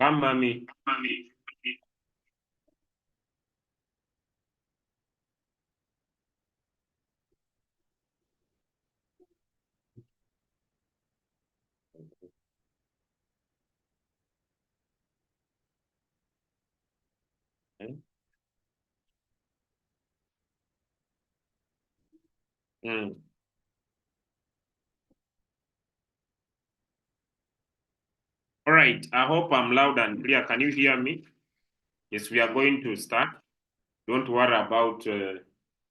Come, mommy. Okay. Mm. All right. I hope I'm loud and clear. Can you hear me? Yes, we are going to start. Don't worry about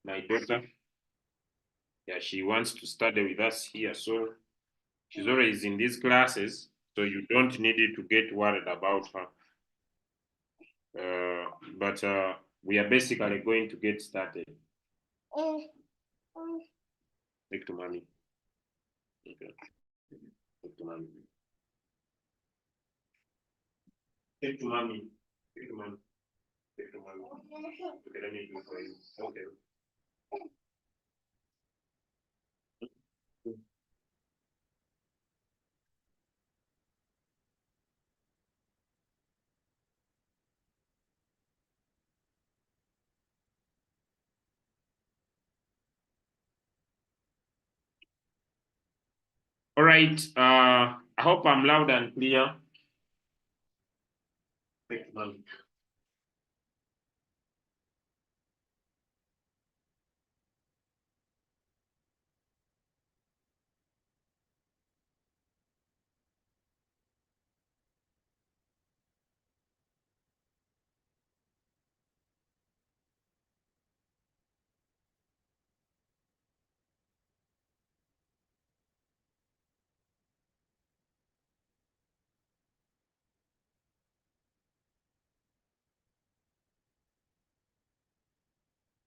my daughter. Yeah, she wants to study with us here. So she's always in these classes. So you don't need to get worried about her. But we are basically going to get started. Take to mommy. Okay. Take to mommy. Take to mommy. Take to mommy. Take to mommy. Okay, let me do it for you. Okay. All right. I hope I'm loud and clear. Take to mommy.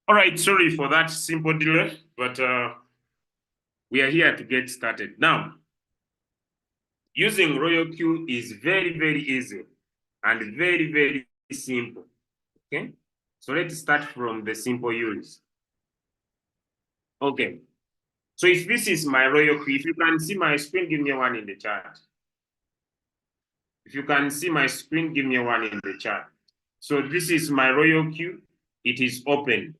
All right, sorry for that simple delay, but we are here to get started. Now, using Royalq is very, very easy and very, very simple. Okay, so let's start from the simple use. Okay, so if this is my Royalq, if you can see my screen, give me one in the chat. If you can see my screen, give me one in the chat. So this is my Royalq. It is open.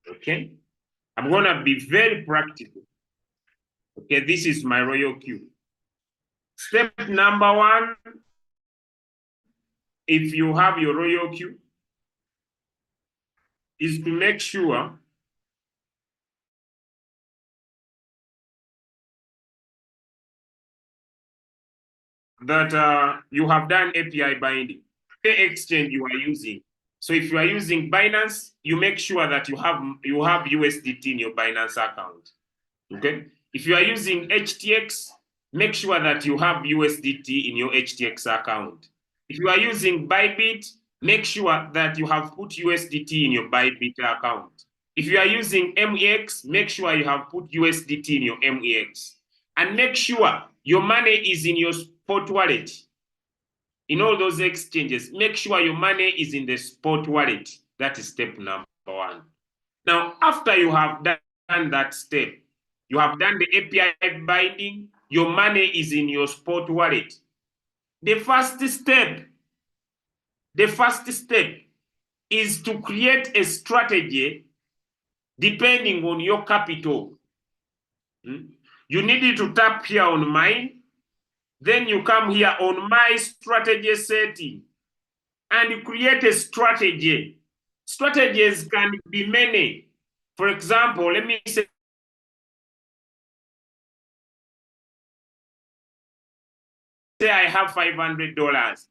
Okay, I'm gonna be very practical. Okay, this is my Royalq. Step number one, if you have your Royalq, is to make sure that you have done API binding, the exchange you are using. So if you are using Binance, you make sure that you have USDT in your Binance account. Okay. If you are using HTX, make sure that you have USDT in your HTX account. If you are using Bybit, make sure that you have put USDT in your Bybit account. If you are using MEX, make sure you have put USDT in your MEX. And make sure your money is in your spot wallet. In all those exchanges, make sure your money is in the spot wallet. That is step number one. Now, after you have done that step, you have done the API binding, your money is in your spot wallet. The first step is to create a strategy depending on your capital. You need to tap here on mine, then you come here on my strategy setting and you create a strategy. Strategies can be many. For example, let me say I have $500.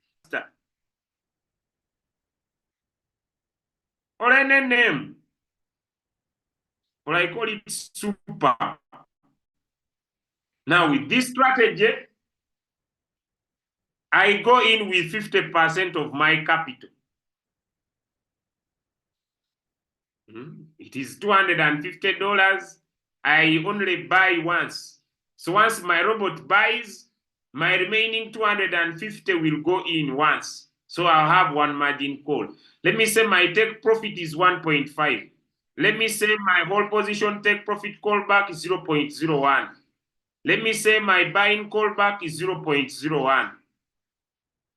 Or any name. Or I call it super. Now with this strategy, I go in with 50% of my capital. It is $250. I only buy once. So once my robot buys, my remaining 250 will go in once. So I'll have one margin call. Let me say my take profit is 1.5. Let me say my whole position take profit callback is 0.01. Let me say my buying callback is 0.01.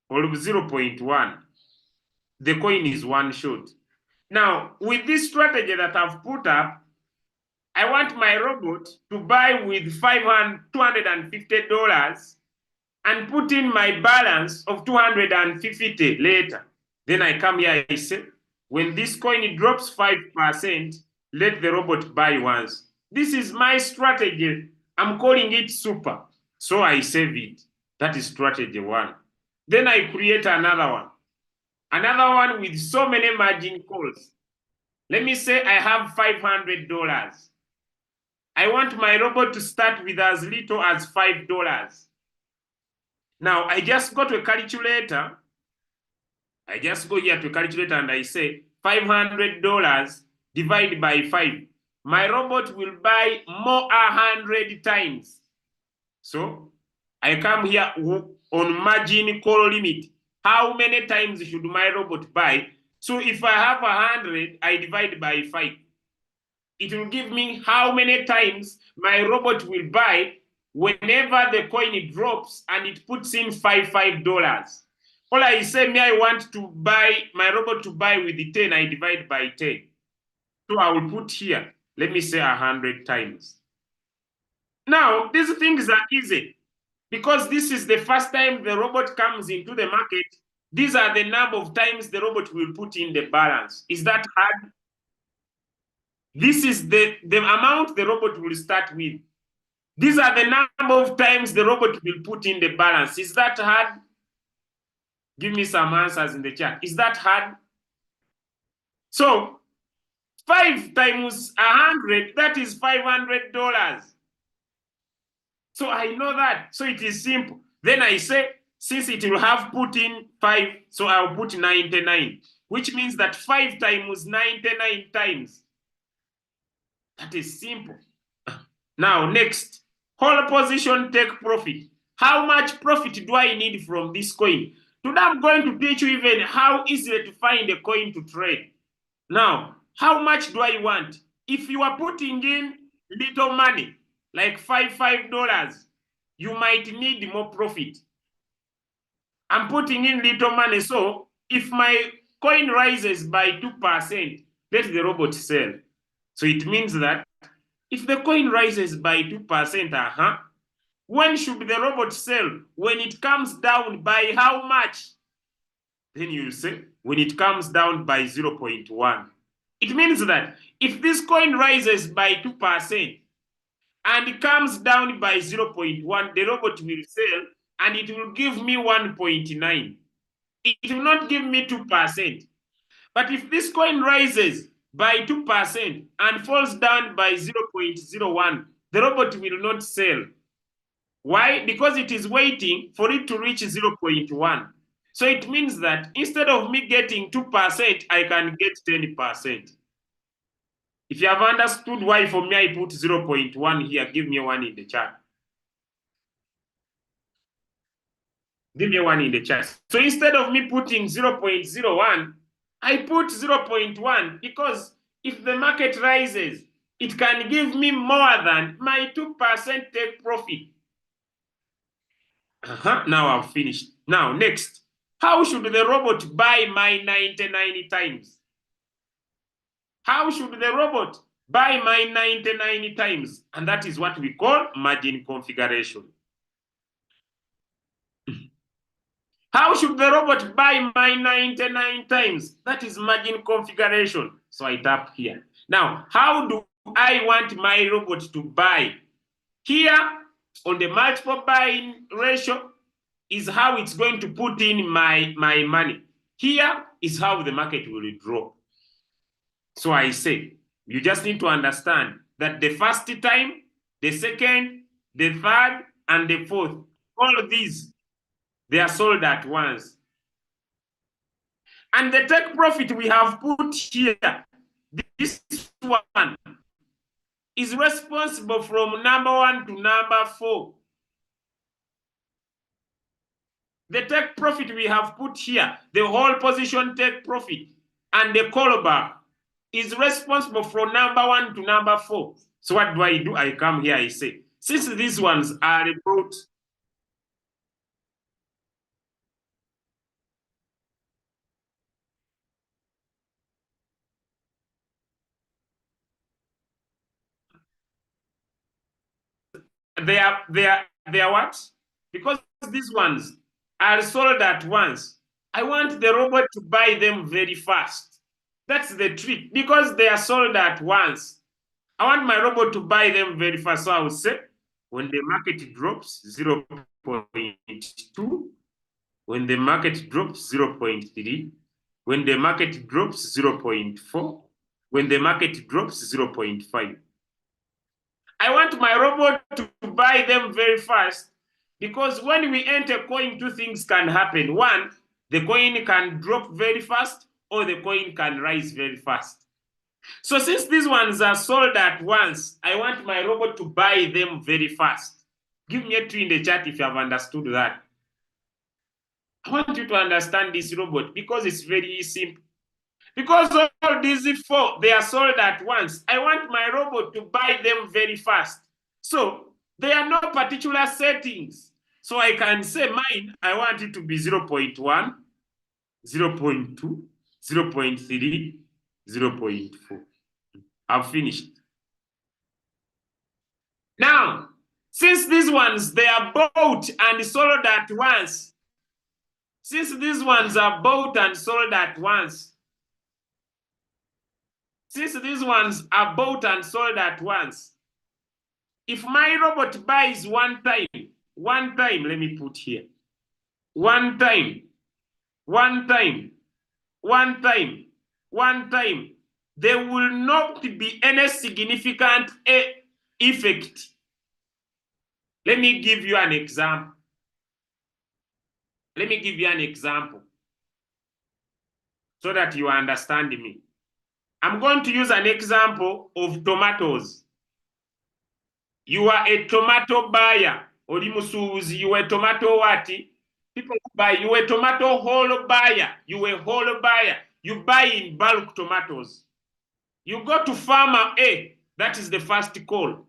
or 0.1, the coin is one short. Now, with this strategy that I've put up, I want my robot to buy with $250 and put in my balance of 250 later. Then I come here, I say, when this coin drops 5%, let the robot buy once. This is my strategy. I'm calling it super. So I save it. That is strategy 1. Then I create another one. Another one with so many margin calls. Let me say I have $500. I want my robot to start with as little as $5. Now, I just go to a calculator. I just go here to a calculator and I say $500 divided by 5. My robot will buy more 100 times. So I come here on margin call limit. How many times should my robot buy? So if I have 100, I divide by 5. It will give me how many times my robot will buy whenever the coin drops and it puts in $5. All I say, me, I want to buy my robot to buy with the 10, I divide by 10. So I will put here, let me say 100 times. Now, these things are easy because this is the first time the robot comes into the market. These are the number of times the robot will put in the balance. Is that hard? This is the amount the robot will start with. These are the number of times the robot will put in the balance. Is that hard? Give me some answers in the chat. Is that hard? So 5 times 100, that is $500. So I know that. So it is simple. Then I say, since it will have put in 5, so I'll put 99, which means that 5 times 99 times. That is simple. Now, next, whole position take profit. How much profit do I need from this coin? Today, I'm going to teach you even how easy to find a coin to trade. Now, how much do I want? If you are putting in little money, like $5, you might need more profit. I'm putting in little money, so if my coin rises by 2%, let the robot sell. So it means that if the coin rises by 2%, when should the robot sell? When it comes down by how much? Then you say, when it comes down by 0.1. It means that if this coin rises by 2% and it comes down by 0.1, the robot will sell and it will give me 1.9. It will not give me 2%. But if this coin rises by 2% and falls down by 0.01, the robot will not sell. Why? Because it is waiting for it to reach 0.1. So it means that instead of me getting 2%, I can get 10%. If you have understood why for me I put 0.1 here, give me 1 in the chat. Give me 1 in the chat. So instead of me putting 0.01, I put 0.1 because if the market rises, it can give me more than my 2% take profit. Now I've finished. Now, next, how should the robot buy my 99 times? How should the robot buy my 99 times? And that is what we call margin configuration. How should the robot buy my 99 times? That is margin configuration. So I tap here. Now, how do I want my robot to buy? Here, on the multiple buying ratio, is how it's going to put in my money. Here is how the market will drop. So I say, you just need to understand that the first time, the second, the third, and the fourth, all of these, they are sold at once. And the take profit we have put here, this one, is responsible from number 1 to number 4. The take profit we have put here, the whole position take profit, and the callback is responsible from number 1 to number 4. So what do? I come here, I say, since these ones are about they are what? Because these ones are sold at once. I want the robot to buy them very fast. That's the trick. Because they are sold at once, I want my robot to buy them very fast. So I will say, when the market drops 0.2, when the market drops 0.3, when the market drops 0.4, when the market drops 0.5. I want my robot to buy them very fast, because when we enter coin, two things can happen. One, the coin can drop very fast, or the coin can rise very fast. So since these ones are sold at once, I want my robot to buy them very fast. Give me a 2 in the chat if you have understood that. I want you to understand this robot because it's very simple. Because all these four, they are sold at once. I want my robot to buy them very fast. So there are no particular settings. So I can say mine, I want it to be 0.1, 0.2, 0.3, 0.4. I've finished. Now, since these ones, they are bought and sold at once, since these ones are bought and sold at once, since these ones are bought and sold at once, if my robot buys one time, let me put here, one time, there will not be any significant effect. Let me give you an example. Let me give you an example so that you understand me. I'm going to use an example of tomatoes. You are a tomato buyer. You are a tomato what? People buy. You are a tomato whole buyer. You are a whole buyer. You buy in bulk tomatoes. You go to farmer A. That is the first call.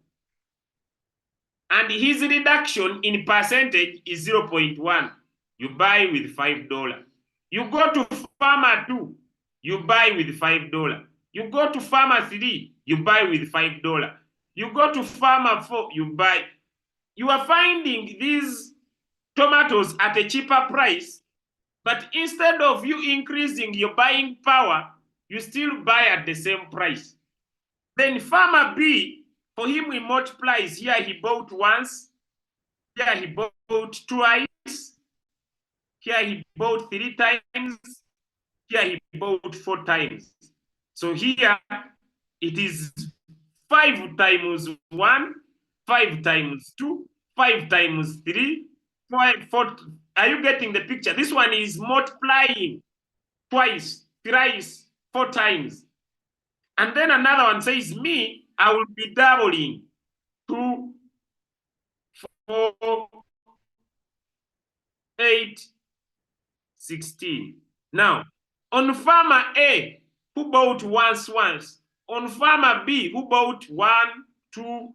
And his reduction in percentage is 0.1. You buy with $5. You go to farmer 2. You buy with $5. You go to farmer 3. You buy with $5. You go to farmer 4. You buy. You are finding these tomatoes at a cheaper price, but instead of you increasing your buying power, you still buy at the same price. Then farmer B, for him, we multiplies. Here he bought once. Here he bought twice. Here he bought 3 times. Here he bought 4 times. So here it is 5 times 1, 5 times 2, 5 times 3, 5, 4. Are you getting the picture? This one is multiplying twice, thrice, 4 times. And then another one says, me, I will be doubling 2, 4, 8, 16. Now, on farmer A, who bought once, on farmer B, who bought 1, 2,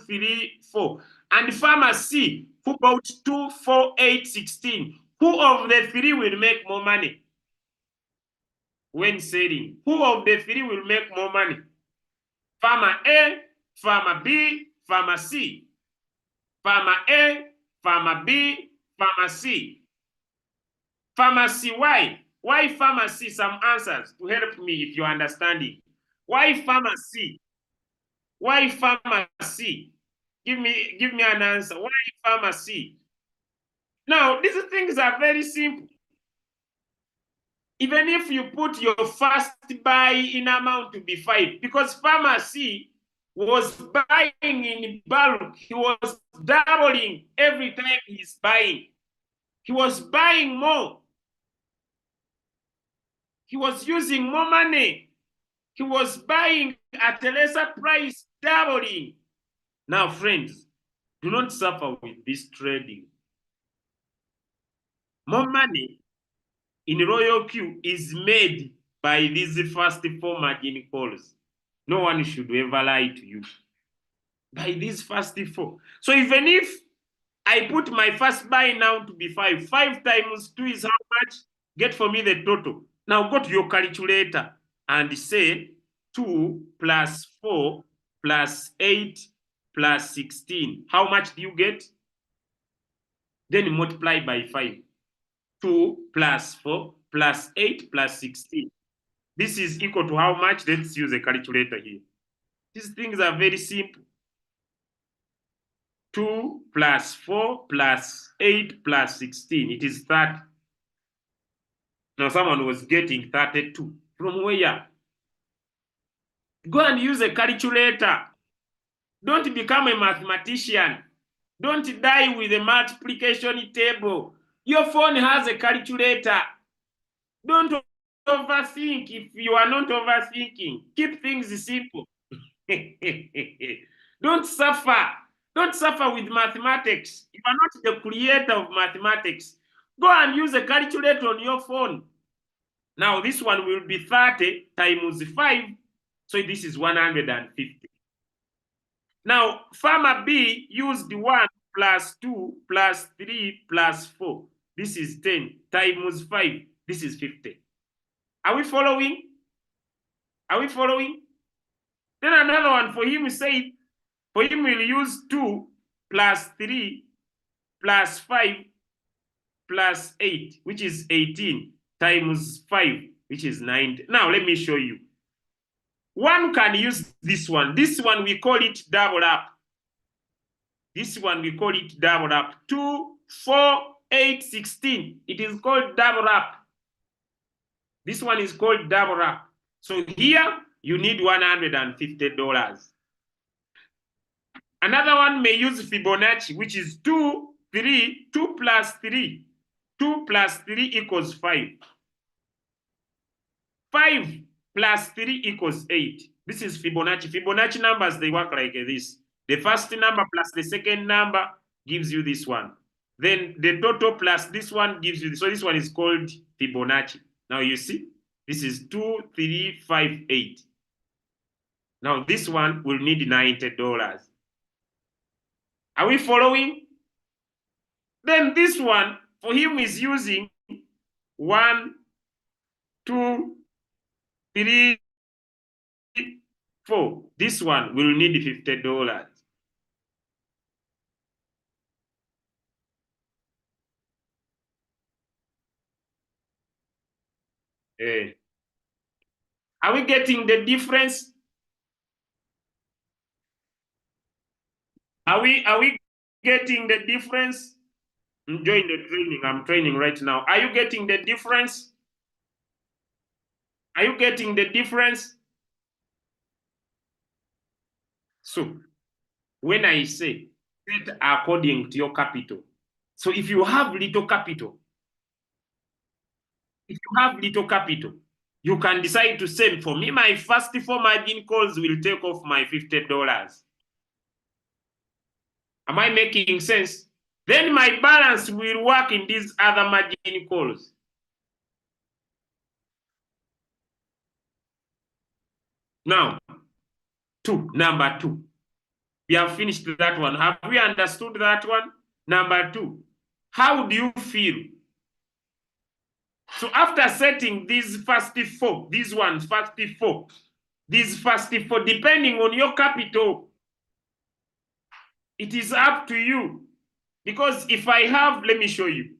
3, 4, and farmer C, who bought 2, 4, 8, 16. Who of the 3 will make more money when selling? Who of the 3 will make more money? Farmer A, farmer B, farmer C. Farmer A, farmer B, farmer C. Farmer C, why? Why farmer C? Some answers to help me if you understand it. Why farmer C? Why farmer C? Give me an answer. Why farmer C? Now, these things are very simple. Even if you put your first buy in amount to be 5, because farmer C was buying in bulk, he was doubling every time he's buying. He was buying more. He was using more money. He was buying at a lesser price, doubling. Now, friends, do not suffer with this trading. More money in Royalq is made by these first 4 margin calls. No one should ever lie to you. By these first 4. So even if I put my first buy now to be 5, 5 times 2 is how much? Get for me the total. Now go to your calculator and say 2 plus 4 plus 8 plus 16. How much do you get? Then multiply by 5. 2 plus 4 plus 8 plus 16. This is equal to how much? Let's use a calculator here. These things are very simple. 2 plus 4 plus 8 plus 16. It is 30. Now someone was getting 32. From where? Go and use a calculator. Don't become a mathematician. Don't die with a multiplication table. Your phone has a calculator. Don't overthink if you are not overthinking. Keep things simple. Don't suffer. Don't suffer with mathematics. You are not the creator of mathematics. Go and use a calculator on your phone. Now, this one will be 30 times 5. So this is 150. Now, farmer B used 1 plus 2 plus 3 plus 4. This is 10 times 5. This is 50. Are we following? Are we following? Then another one for him, say, for him we'll use 2 plus 3 plus 5 plus 8, which is 18 times 5, which is 90. Now, let me show you. One can use this one. This one, we call it double up. This one, we call it double up. 2, 4, 8, 16. It is called double up. This one is called double up. So here, you need $150. Another one may use Fibonacci, which is 2, 3, 2 plus 3. 2 plus 3 equals 5. 5 plus 3 equals 8. This is Fibonacci. Fibonacci numbers, they work like this. The first number plus the second number gives you this one. Then the total plus this one gives you this. So this one is called Fibonacci. Now you see, this is 2, 3, 5, 8. Now this one will need $90. Are we following? Then this one, for him, is using 1, 2, 3, 4. This one will need $50. Are we getting the difference? Are we getting the difference? Enjoying the training. I'm training right now. Are you getting the difference? Are you getting the difference? So, when I say set according to your capital, so if you have little capital, you can decide to say, for me, my first 4 margin calls will take off my $50. Am I making sense? Then my balance will work in these other margin calls. Now, number 2. We have finished that one. Have we understood that one? Number 2. How do you feel? So after setting these first 4, these ones, first 4, these first 4, depending on your capital, it is up to you. Because if I have, let me show you.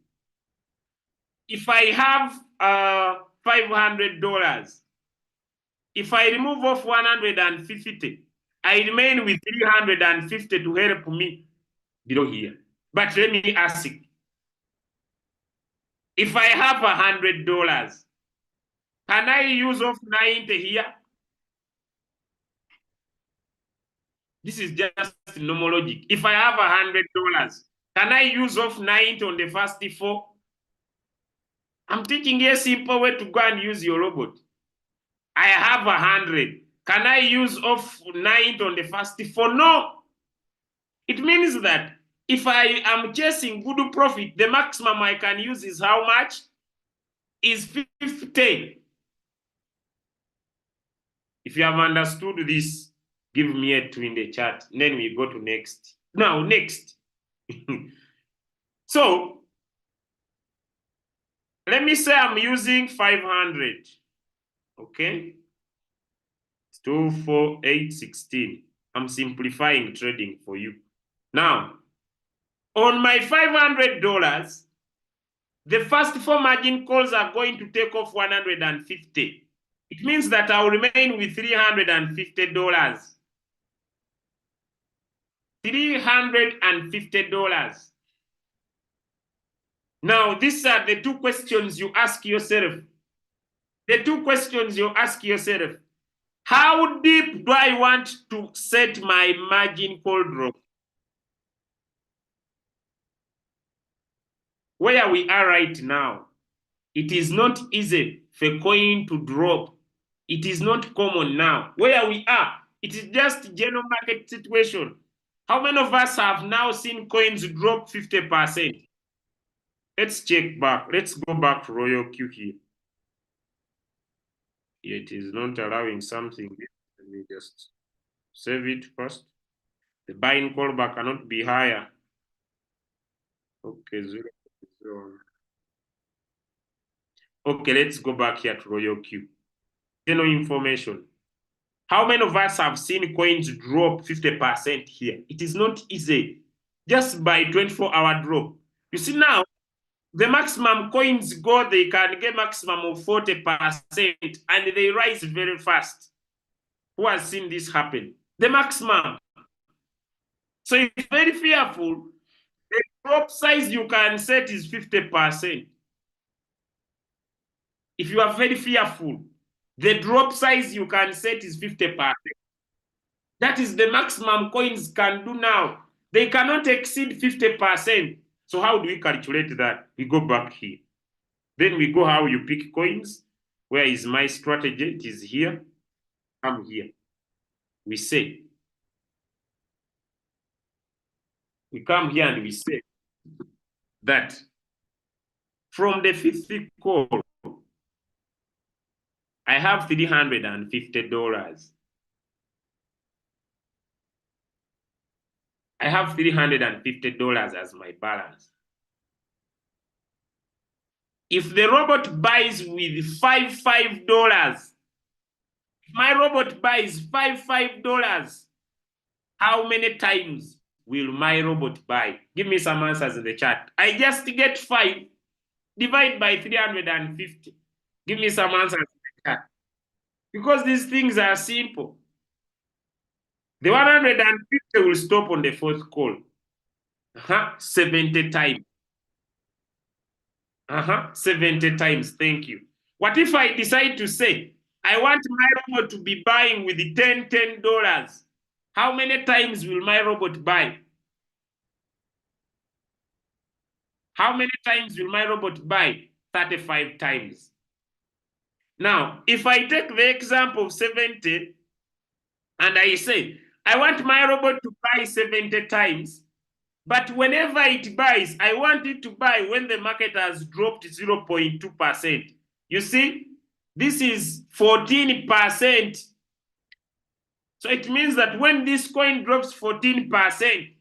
If I have $500, if I remove off 150, I remain with 350 to help me below here. But let me ask you. If I have $100, can I use off 90 here? This is just normal logic. If I have $100, can I use off 90 on the first 4? I'm teaching you a simple way to go and use your robot. I have 100. Can I use off 90 on the first 4? No. It means that if I am chasing good profit, the maximum I can use is how much? Is 50. If you have understood this, give me a 2 in the chat. Then we go to next. Now, next. So, let me say I'm using 500. Okay? 2, 4, 8, 16. I'm simplifying trading for you. Now, on my $500, the first 4 margin calls are going to take off 150. It means that I'll remain with $350. $350. Now, these are the two questions you ask yourself. The two questions you ask yourself. How deep do I want to set my margin call drop? Where we are right now, it is not easy for coin to drop. It is not common now. Where we are, it is just general market situation. How many of us have now seen coins drop 50%? Let's check back. Let's go back to Royalq here. It is not allowing something. Let me just save it first. The buying callback cannot be higher. Okay, 0, 0. Okay, let's go back here to Royalq. General information. How many of us have seen coins drop 50% here? It is not easy. Just by 24-hour drop. You see now, the maximum coins go, they can get maximum of 40% and they rise very fast. Who has seen this happen? The maximum. So it's very fearful. The drop size you can set is 50%. If you are very fearful, the drop size you can set is 50%. That is the maximum coins can do now. They cannot exceed 50%. So how do we calculate that? We go back here. Then we go how you pick coins. Where is my strategy? It is here. Come here. We say. We come here and we say that from the 50 call, I have $350. I have $350 as my balance. If the robot buys with $5, if my robot buys $5, how many times will my robot buy? Give me some answers in the chat. I just get 5, divide by 350. Give me some answers in the chat. Because these things are simple. The 150 will stop on the 4th call. 70 times. 70 times. Thank you. What if I decide to say, I want my robot to be buying with $10? How many times will my robot buy? How many times will my robot buy? 35 times. Now, if I take the example of 70 and I say, I want my robot to buy 70 times, but whenever it buys, I want it to buy when the market has dropped 0.2%. You see, this is 14%. So it means that when this coin drops 14%,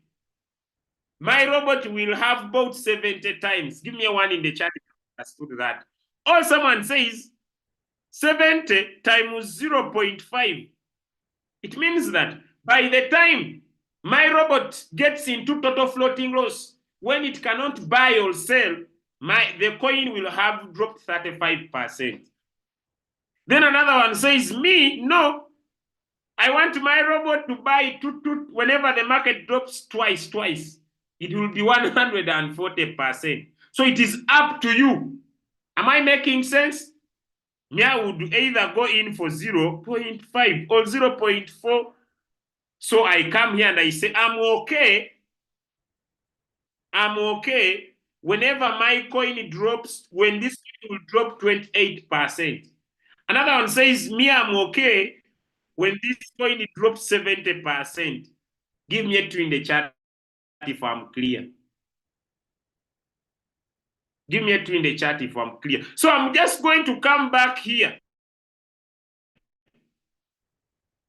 my robot will have bought 70 times. Give me a 1 in the chat if you understood that. Or someone says 70 times 0.5. It means that by the time my robot gets into total floating loss, when it cannot buy or sell, the coin will have dropped 35%. Then another one says, no, I want my robot to buy whenever the market drops twice. It will be 140%. So it is up to you. Am I making sense? I would either go in for 0.5 or 0.4. So I come here and I say, I'm okay. Whenever my coin drops, when this will drop 28%. Another one says, I'm okay when this coin drops 70%. Give me a 2 in the chat if I'm clear. Give me a 2 in the chat if I'm clear. So I'm just going to come back here.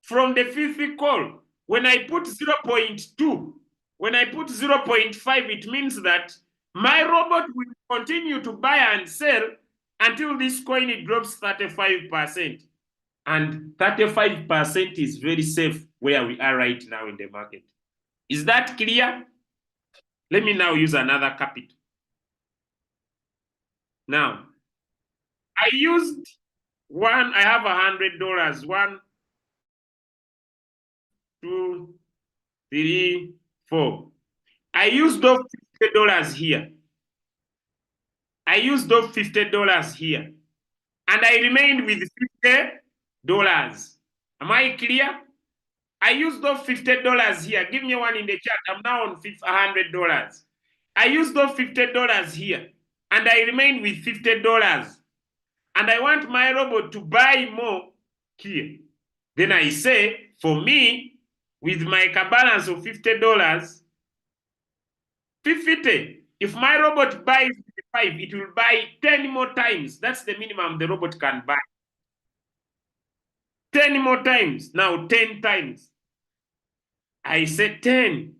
From the 50 call, when I put 0.2, when I put 0.5, it means that my robot will continue to buy and sell until this coin drops 35%. And 35% is very safe where we are right now in the market. Is that clear? Let me now use another capital. Now, I used I have $100. 1, 2, 3, 4. I used those $50 here. I used those $50 here. And I remained with $50. Am I clear? I used those $50 here. Give me one in the chat. I'm now on $100. I used those $50 here. And I remain with $50. And I want my robot to buy more here. Then I say, for me, with my balance of $50, 50. If my robot buys 5, it will buy 10 more times. That's the minimum the robot can buy. 10 more times. Now 10 times. I said 10.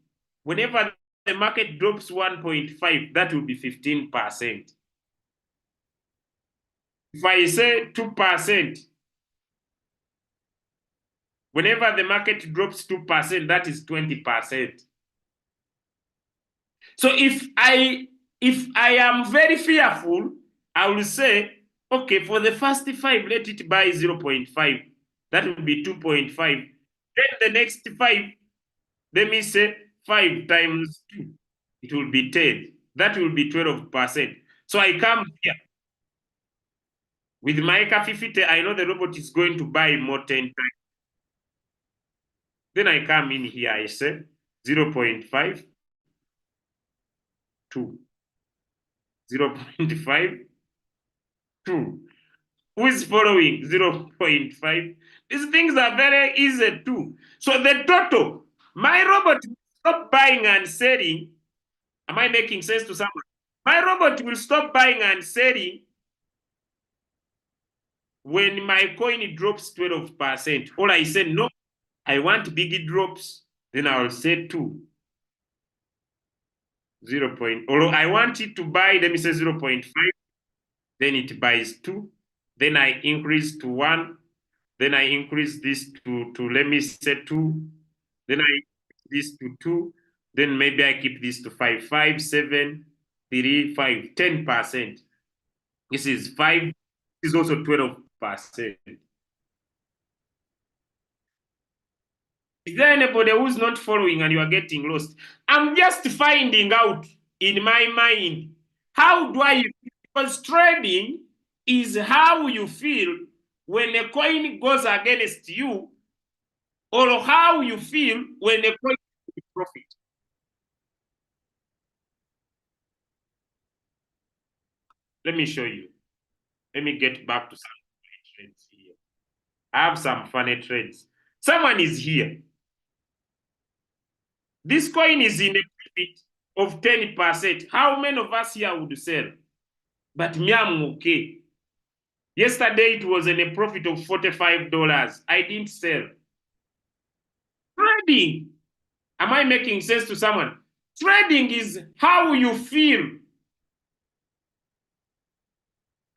Whenever the market drops 1.5, that will be 15%. If I say 2%, whenever the market drops 2%, that is 20%. So if I am very fearful, I will say, okay, for the first 5, let it buy 0.5. That will be 2.5. Then the next 5, let me say 5 times 2. It will be 10. That will be 12%. So I come here. With my 50, I know the robot is going to buy more 10 times. Then I come in here, I say 0.5, 2. 0.5, 2. Who is following? 0.5. These things are very easy too. So the total, my robot will stop buying and selling. Am I making sense to someone? My robot will stop buying and selling when my coin drops 12%. Or I say, no, I want big drops. Then I will say 2. 0. Or I want it to buy, let me say 0.5. Then it buys 2. Then I increase to 1. Then I increase this to let me say 2. Then I increase this to 2. Then maybe I keep this to 5. 5, 7, 3, 5, 10%. This is 5. This is also 12%. Is there anybody who's not following and you are getting lost? I'm just finding out in my mind, how do I, because trading is how you feel when a coin goes against you, or how you feel when a coin is profit. Let me show you. Let me get back to some trades here. I have some funny trades. Someone is here. This coin is in a profit of 10%. How many of us here would sell? But me, I'm okay. Yesterday, it was in a profit of $45. I didn't sell. Trading. Am I making sense to someone? Trading is how you feel.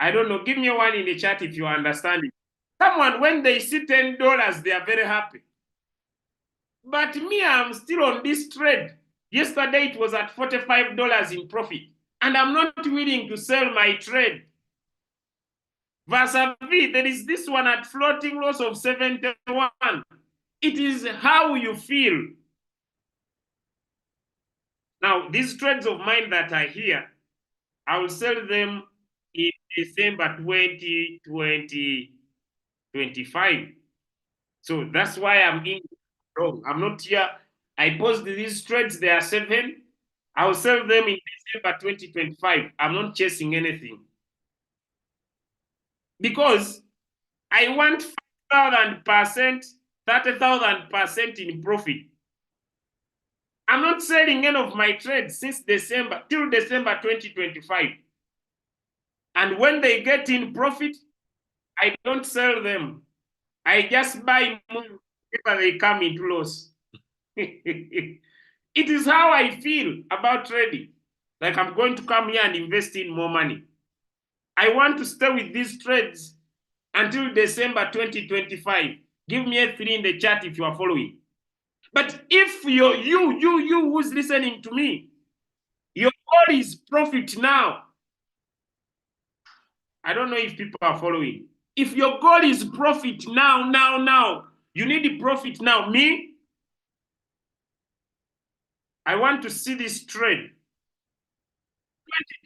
I don't know. Give me one in the chat if you understand it. Someone, when they see $10, they are very happy. But me, I'm still on this trade. Yesterday, it was at $45 in profit. And I'm not willing to sell my trade. Vis-a-vis, there is this one at floating loss of 71. It is how you feel. Now, these trades of mine that are here, I will sell them in December 2025. So that's why I'm in wrong. I'm not here. I post these trades, they are 7. I'll sell them in December 2025. I'm not chasing anything. Because I want 5,000%, 30,000% in profit. I'm not selling any of my trades since December, till December 2025. And when they get in profit, I don't sell them. I just buy more whenever they come into loss. It is how I feel about trading. Like I'm going to come here and invest in more money. I want to stay with these trades until December 2025. Give me a 3 in the chat if you are following. But if you who's listening to me, your goal is profit now. I don't know if people are following. If your goal is profit now, you need the profit now. Me, I want to see this trade.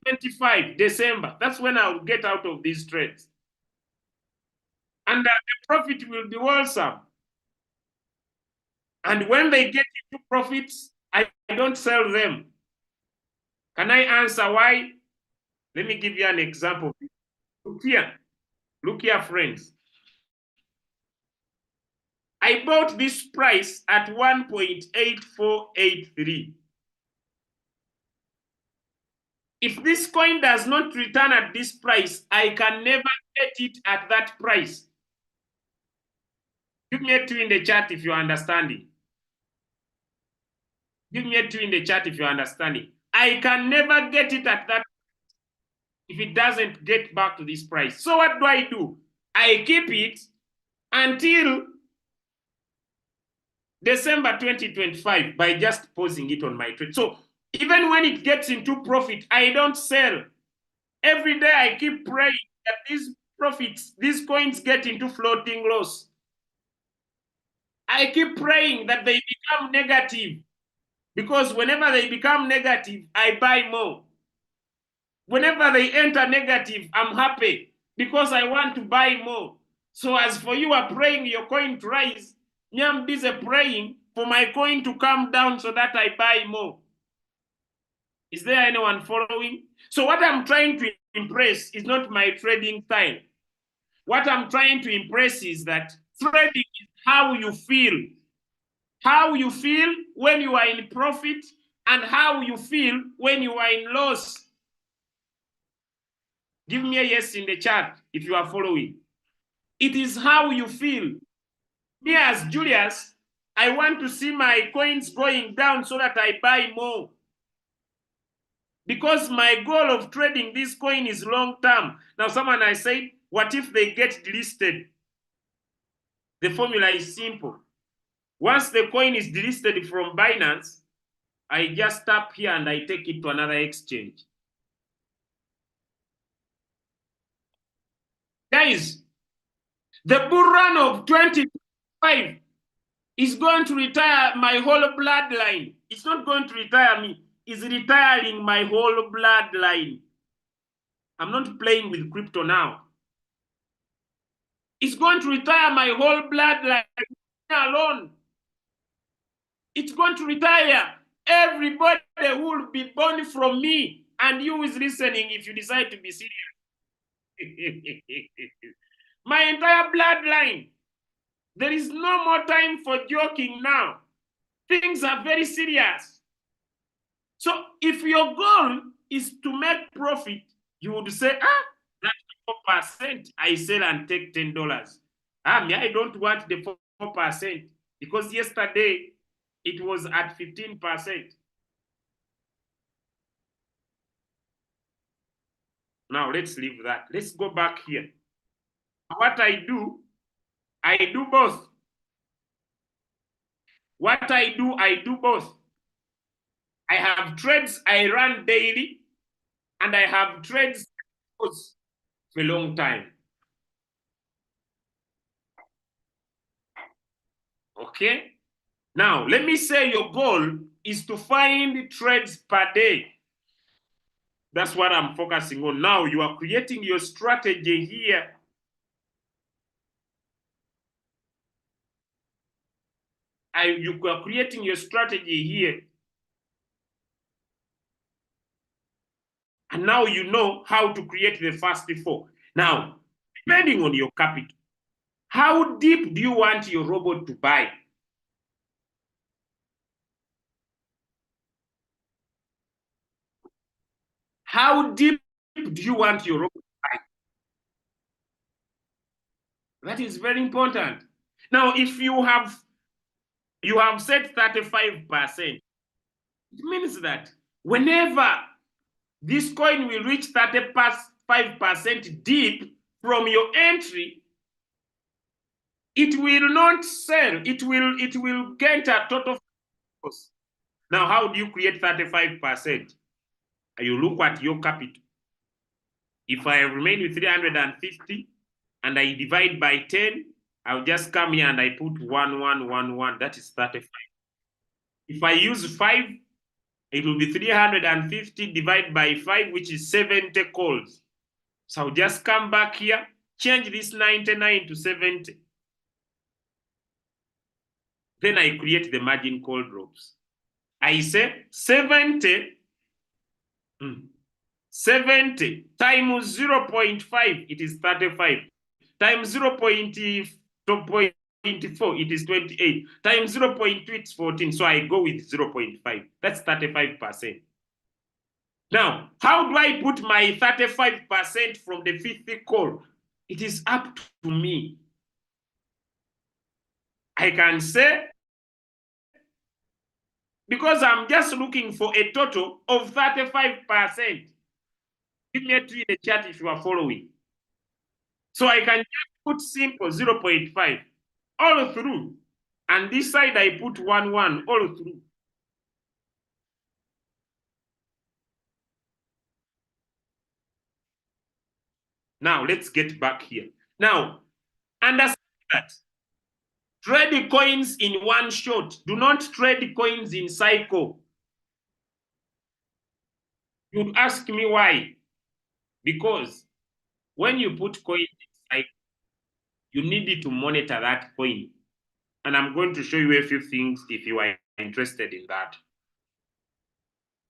2025, December. That's when I'll get out of these trades. And the profit will be wholesome. And when they get into profits, I don't sell them. Can I answer why? Let me give you an example. Look here, friends. I bought this price at 1.8483. If this coin does not return at this price, I can never get it at that price. Give me a 2 in the chat if you're understanding. Give me a 2 in the chat if you're understanding. I can never get it at that if it doesn't get back to this price. So what do? I keep it until December 2025 by just pausing it on my trade. So even when it gets into profit, I don't sell. Every day I keep praying that these profits, these coins get into floating loss. I keep praying that they become negative, because whenever they become negative, I buy more. Whenever they enter negative, I'm happy because I want to buy more. So as for you are praying your coin to rise, me, I'm busy praying for my coin to come down so that I buy more. Is there anyone following? So what I'm trying to impress is not my trading style. What I'm trying to impress is that trading is how you feel. How you feel when you are in profit and how you feel when you are in loss. Give me a yes in the chat if you are following. It is how you feel. Me as Julius, I want to see my coins going down so that I buy more. Because my goal of trading this coin is long term. Now, someone I said, what if they get delisted? The formula is simple. Once the coin is delisted from Binance, I just tap here and I take it to another exchange. Guys, the bull run of 2025 is going to retire my whole bloodline. It's not going to retire me. It's retiring my whole bloodline. I'm not playing with crypto now. It's going to retire my whole bloodline alone. It's going to retire everybody who will be born from me, and you is listening if you decide to be serious. My entire bloodline. There is no more time for joking now. Things are very serious. So if your goal is to make profit, you would say, that's 4%. I sell and take $10. Me, I don't want the 4% because yesterday it was at 15%. Now let's leave that. Let's go back here. What I do both. What I do both. I have trades I run daily, and I have trades for a long time. Okay? Now, let me say your goal is to find trades per day. That's what I'm focusing on. Now, you are creating your strategy here. You are creating your strategy here. And now you know how to create the first 4. Now, depending on your capital, how deep do you want your robot to buy? How deep do you want your robot to buy? That is very important. Now, if you have set 35%, it means that whenever this coin will reach 35% deep from your entry, it will not sell. It will get a total loss. Now, how do you create 35%? You look at your capital. If I remain with 350 and I divide by 10, I'll just come here and I put 1111. That is 35. If I use 5, it will be 350 divided by 5, which is 70 calls. So I'll just come back here, change this 99 to 70. Then I create the margin call drops. I say 70 times 0.5, it is 35. Times 0.4, it is 28. Times 0.2, it's 14. So I go with 0.5. That's 35%. Now, how do I put my 35% from the 50 call? It is up to me. I can say, because I'm just looking for a total of 35%. Give me a 3 in the chat if you are following. So I can just put simple 0.5 all through. And this side I put 1 all through. Now let's get back here. Now, understand that trade coins in one shot. Do not trade coins in cycle. You'd ask me why. Because when you put coins in cycle, you need to monitor that coin. And I'm going to show you a few things if you are interested in that.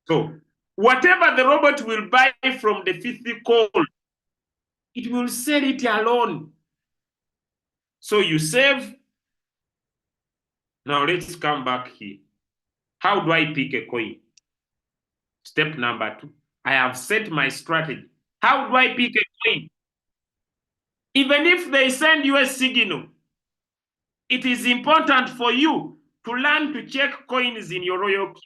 So, whatever the robot will buy from the 50 call, it will sell it alone. So you save. Now let's come back here. How do I pick a coin? Step number 2. I have set my strategy. How do I pick a coin? Even if they send you a signal, it is important for you to learn to check coins in your Royalq.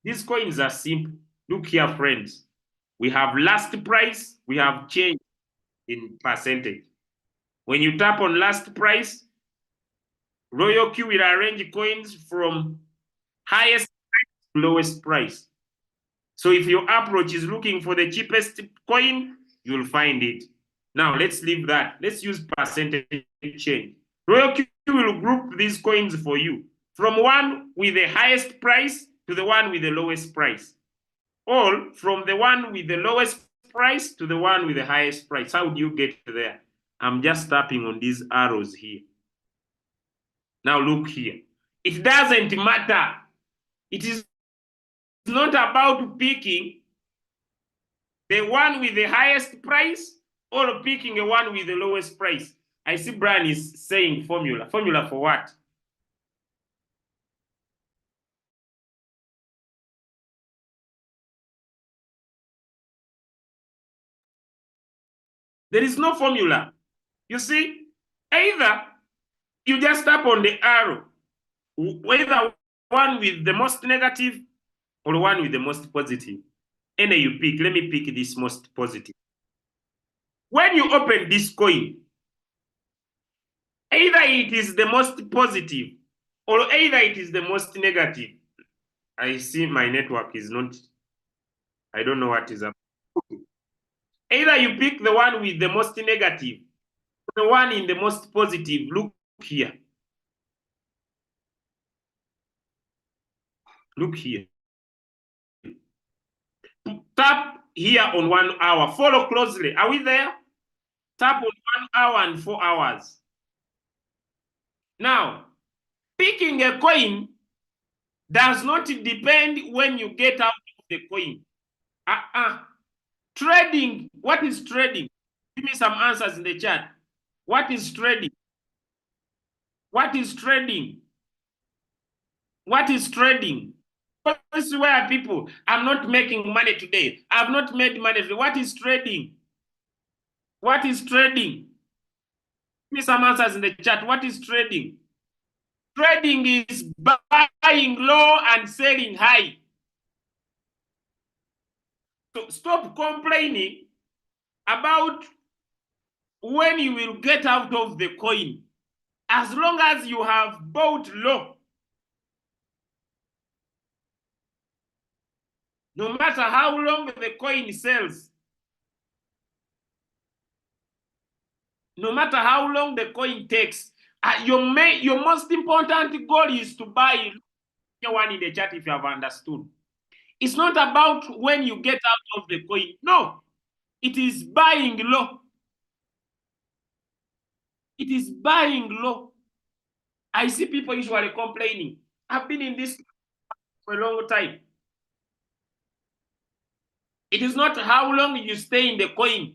These coins are simple. Look here, friends. We have last price, we have change in percentage. When you tap on last price, Royalq will arrange coins from highest price to lowest price. So if your approach is looking for the cheapest coin, you'll find it. Now let's leave that. Let's use percentage change. Royalq will group these coins for you from one with the highest price to the one with the lowest price, or from the one with the lowest price to the one with the highest price. How do you get there? I'm just tapping on these arrows here. Now look here. It doesn't matter. It is not about picking the one with the highest price or picking a one with the lowest price. I see Brian is saying formula. Formula for what? There is no formula. You see, either you just tap on the arrow, whether one with the most negative or one with the most positive. Any you pick. Let me pick this most positive. When you open this coin, either it is the most positive or either it is the most negative. I see my network is not, I don't know what is up. Either you pick the one with the most negative, the one in the most positive. Look here. Look here. Tap here on 1 hour. Follow closely. Are we there? Tap on 1 hour and 4 hours. Now, picking a coin does not depend when you get out of the coin. Trading. What is trading? Give me some answers in the chat. What is trading? What is trading? What is trading? This is where people, I'm not making money today. I've not made money today. What is trading? What is trading? Give me some answers in the chat. What is trading? Trading is buying low and selling high. So stop complaining about when you will get out of the coin. As long as you have bought low, no matter how long the coin sells, no matter how long the coin takes, your most important goal is to buy one in the chat if you have understood. It's not about when you get out of the coin. No, it is buying low. It is buying low. I see people usually complaining. I've been in this for a long time. It is not how long you stay in the coin.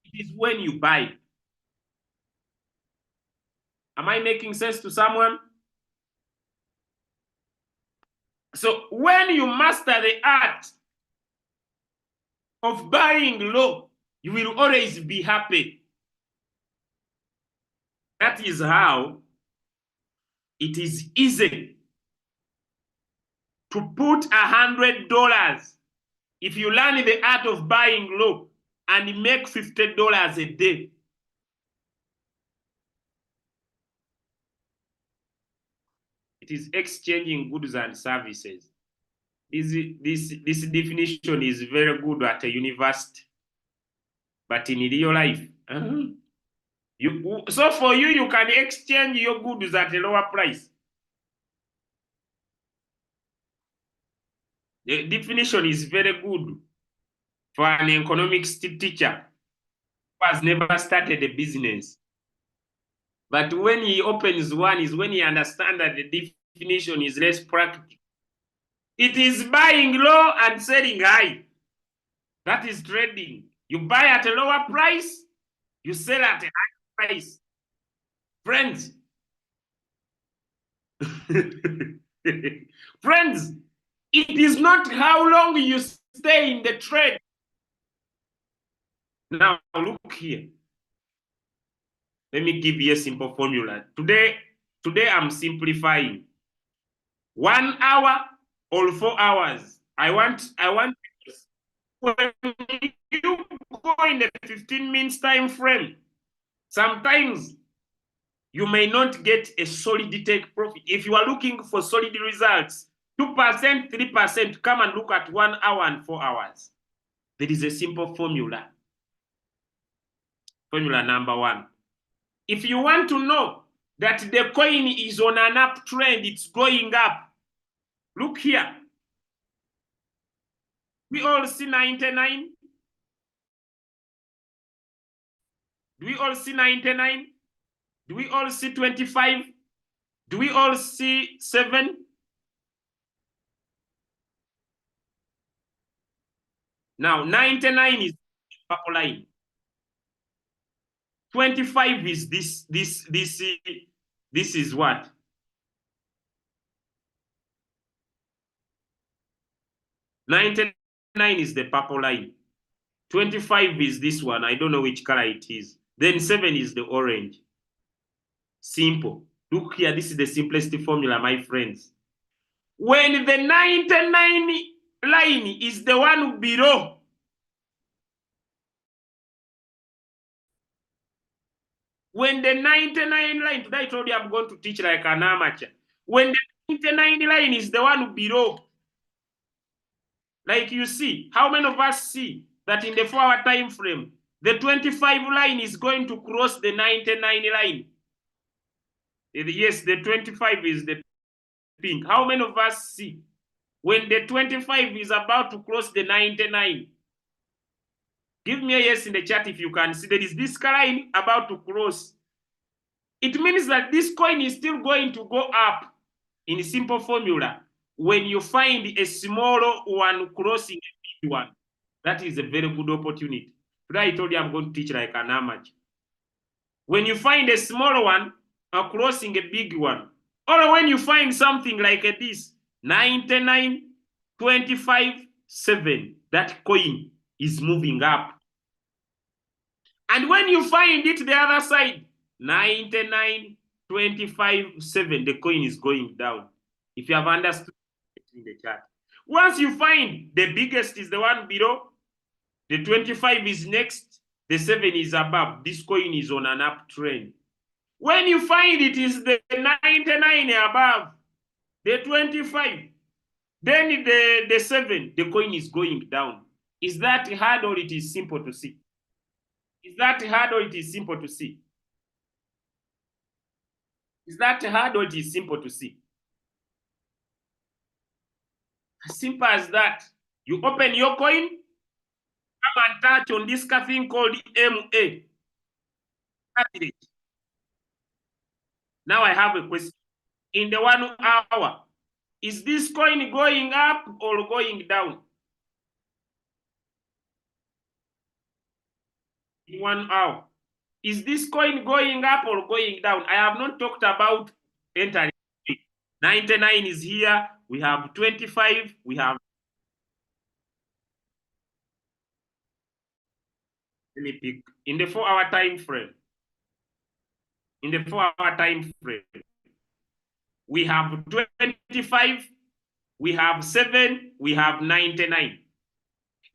It is when you buy. Am I making sense to someone? So when you master the art of buying low, you will always be happy. That is how it is easy to put $100 if you learn the art of buying low and make $50 a day. It is exchanging goods and services. This definition is very good at a university, but in real life, so for you, you can exchange your goods at a lower price. The definition is very good for an economics teacher who has never started a business. But when he opens one is when he understands that the definition is less practical. It is buying low and selling high. That is trading. You buy at a lower price, you sell at a higher price. Friends, friends, it is not how long you stay in the trade. Now look here. Let me give you a simple formula. Today I'm simplifying. 1 hour or 4 hours. I want when you go in the 15 minutes time frame, sometimes you may not get a solid take profit. If you are looking for solid results, 2%, 3%, come and look at 1 hour and 4 hours. There is a simple formula. Formula number 1. If you want to know that the coin is on an uptrend, it's going up, look here. We all see 99. Do we all see 99? Do we all see 25? Do we all see 7? Now, 99 is the purple line. 25 is this is what? $99 is the purple line. 25 is this one. I don't know which color it is. Then 7 is the orange. Simple. Look here. This is the simplest formula, my friends. When the 99 line is the one below, when the 99 line, today I told you I'm going to teach like an amateur. When the 99 line is the one below, like you see, how many of us see that in the 4-hour time frame, the 25 line is going to cross the 99 line? Yes, the 25 is the pink. How many of us see when the 25 is about to cross the 99? Give me a yes in the chat if you can see. There is this line about to cross. It means that this coin is still going to go up in a simple formula. When you find a smaller one crossing a big one, that is a very good opportunity. Today I told you I'm going to teach like an amateur. When you find a smaller one crossing a big one, or when you find something like this, 99, 25, 7, that coin is moving up. And when you find it the other side, 99, 25, 7, the coin is going down. If you have understood it in the chat. Once you find the biggest is the one below, the 25 is next, the 7 is above, this coin is on an uptrend. When you find it is the 99 above, the 25, then the 7, the coin is going down. Is that hard or it is simple to see? Is that hard or it is simple to see? Is that hard or it is simple to see? As simple as that. You open your coin, come and touch on this thing called MA. Now I have a question. In the 1 hour, is this coin going up or going down? In 1 hour. Is this coin going up or going down? I have not talked about entering. 99 is here. We have 25. We have. Let me pick in the 4-hour time frame. In the 4-hour time frame, we have 25. We have 7. We have 99.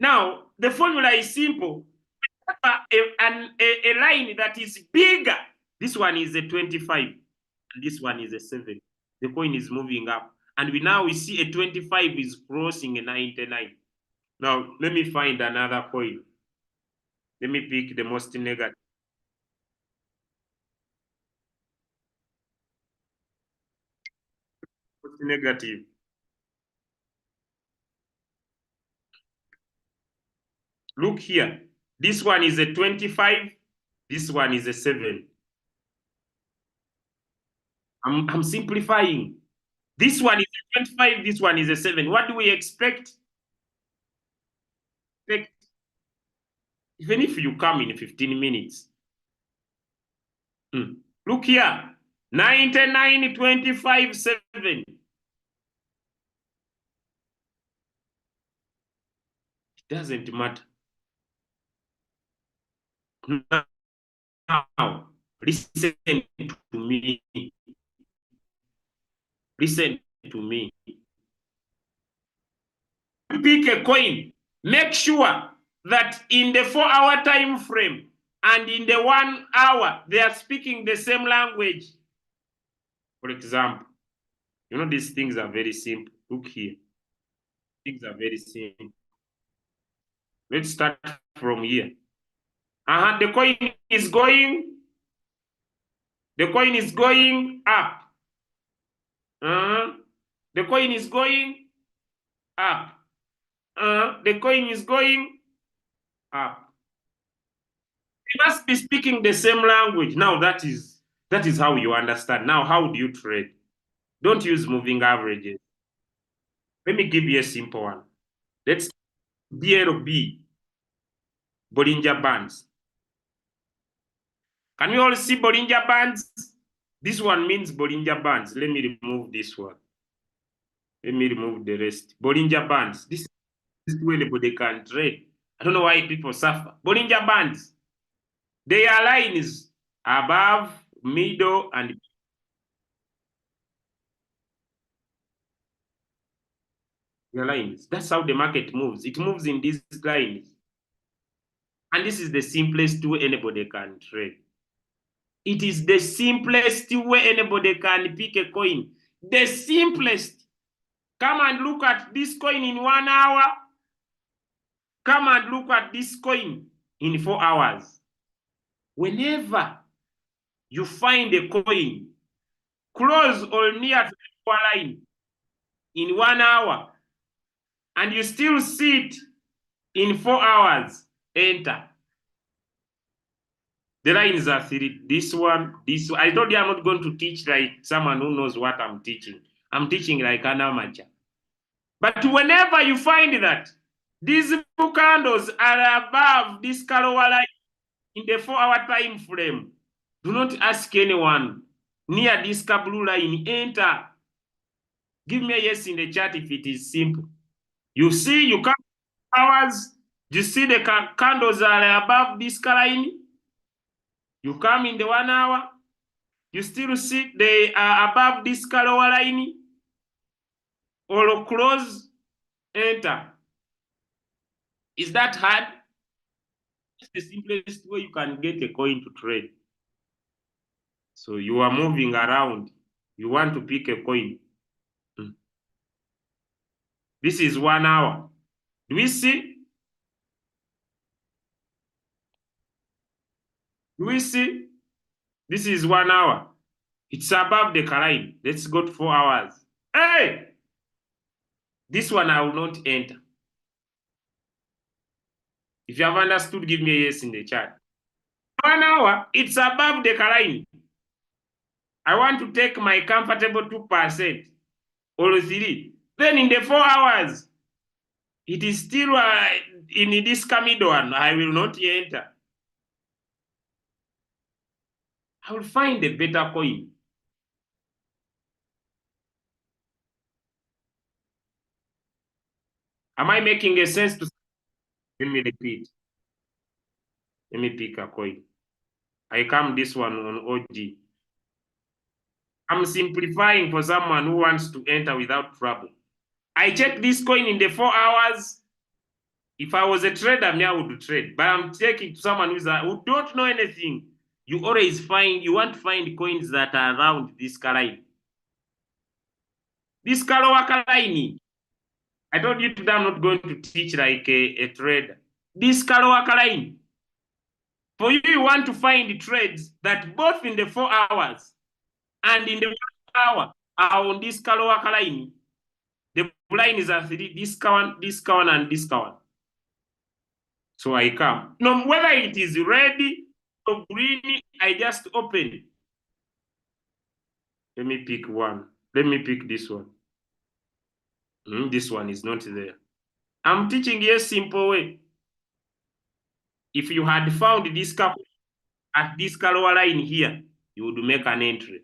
Now the formula is simple. A line that is bigger. This one is a 25, and this one is a 7. The coin is moving up, and we see a 25 is crossing a 99. Now let me find another coin. Let me pick the most negative. Most negative. Look here. This one is a 25. This one is a 7. I'm simplifying. This one is a 25. This one is a 7. What do we expect? Even if you come in 15 minutes. Look here. 99, 25, 7. It doesn't matter. Now, listen to me. Listen to me. Pick a coin. Make sure that in the 4-hour time frame and in the 1 hour, they are speaking the same language. For example, these things are very simple. Look here. Things are very simple. Let's start from here. The coin is going. The coin is going up. The coin is going up. The coin is going up. They must be speaking the same language. Now that is how you understand. Now, how do you trade? Don't use moving averages. Let me give you a simple one. Let's BLB, Bollinger Bands. Can we all see Bollinger Bands? This one means Bollinger Bands. Let me remove this one. Let me remove the rest. Bollinger Bands. This is where anybody can trade. I don't know why people suffer. Bollinger Bands. Their lines above, middle, and the lines. That's how the market moves. It moves in these lines. And this is the simplest way anybody can trade. It is the simplest way anybody can pick a coin. The simplest. Come and look at this coin in 1 hour. Come and look at this coin in 4 hours. Whenever you find a coin close or near to the line in 1 hour, and you still see it in 4 hours, enter. The lines are 3. This one, this one. I told you I'm not going to teach like someone who knows what I'm teaching. I'm teaching like an amateur. But whenever you find that these candles are above this color line in the 4-hour time frame, do not ask anyone near this blue line, enter. Give me a yes in the chat if it is simple. You see, you come hours, you see the candles are above this line. You come in the 1 hour, you still see they are above this color line, or close, enter. Is that hard? It's the simplest way you can get a coin to trade. So you are moving around. You want to pick a coin. This is 1 hour. Do we see? Do we see? This is 1 hour. It's above the line. Let's go to 4 hours. Hey! This one I will not enter. If you have understood, give me a yes in the chat. 1 hour, it's above the line. I want to take my comfortable 2% or 3. Then in the 4 hours, it is still in this coming one. I will not enter. I will find a better coin. Am I making a sense to? Let me repeat. Let me pick a coin. I come this one on OG. I'm simplifying for someone who wants to enter without trouble. I check this coin in the 4 hours. If I was a trader, me, I would trade. But I'm taking to someone who don't know anything. You always find, you want to find coins that are around this line. This Kalowaka line, I told you today I'm not going to teach like a trader. This Kalowaka line, for you, you want to find trades that both in the 4 hours and in the 1 hour are on this Kalowaka line. The line is a 3, this one, and this one. So I come. No, whether it is red or green, I just open. Let me pick one. Let me pick this one. This one is not there. I'm teaching you a simple way. If you had found this cup at this color line here, you would make an entry.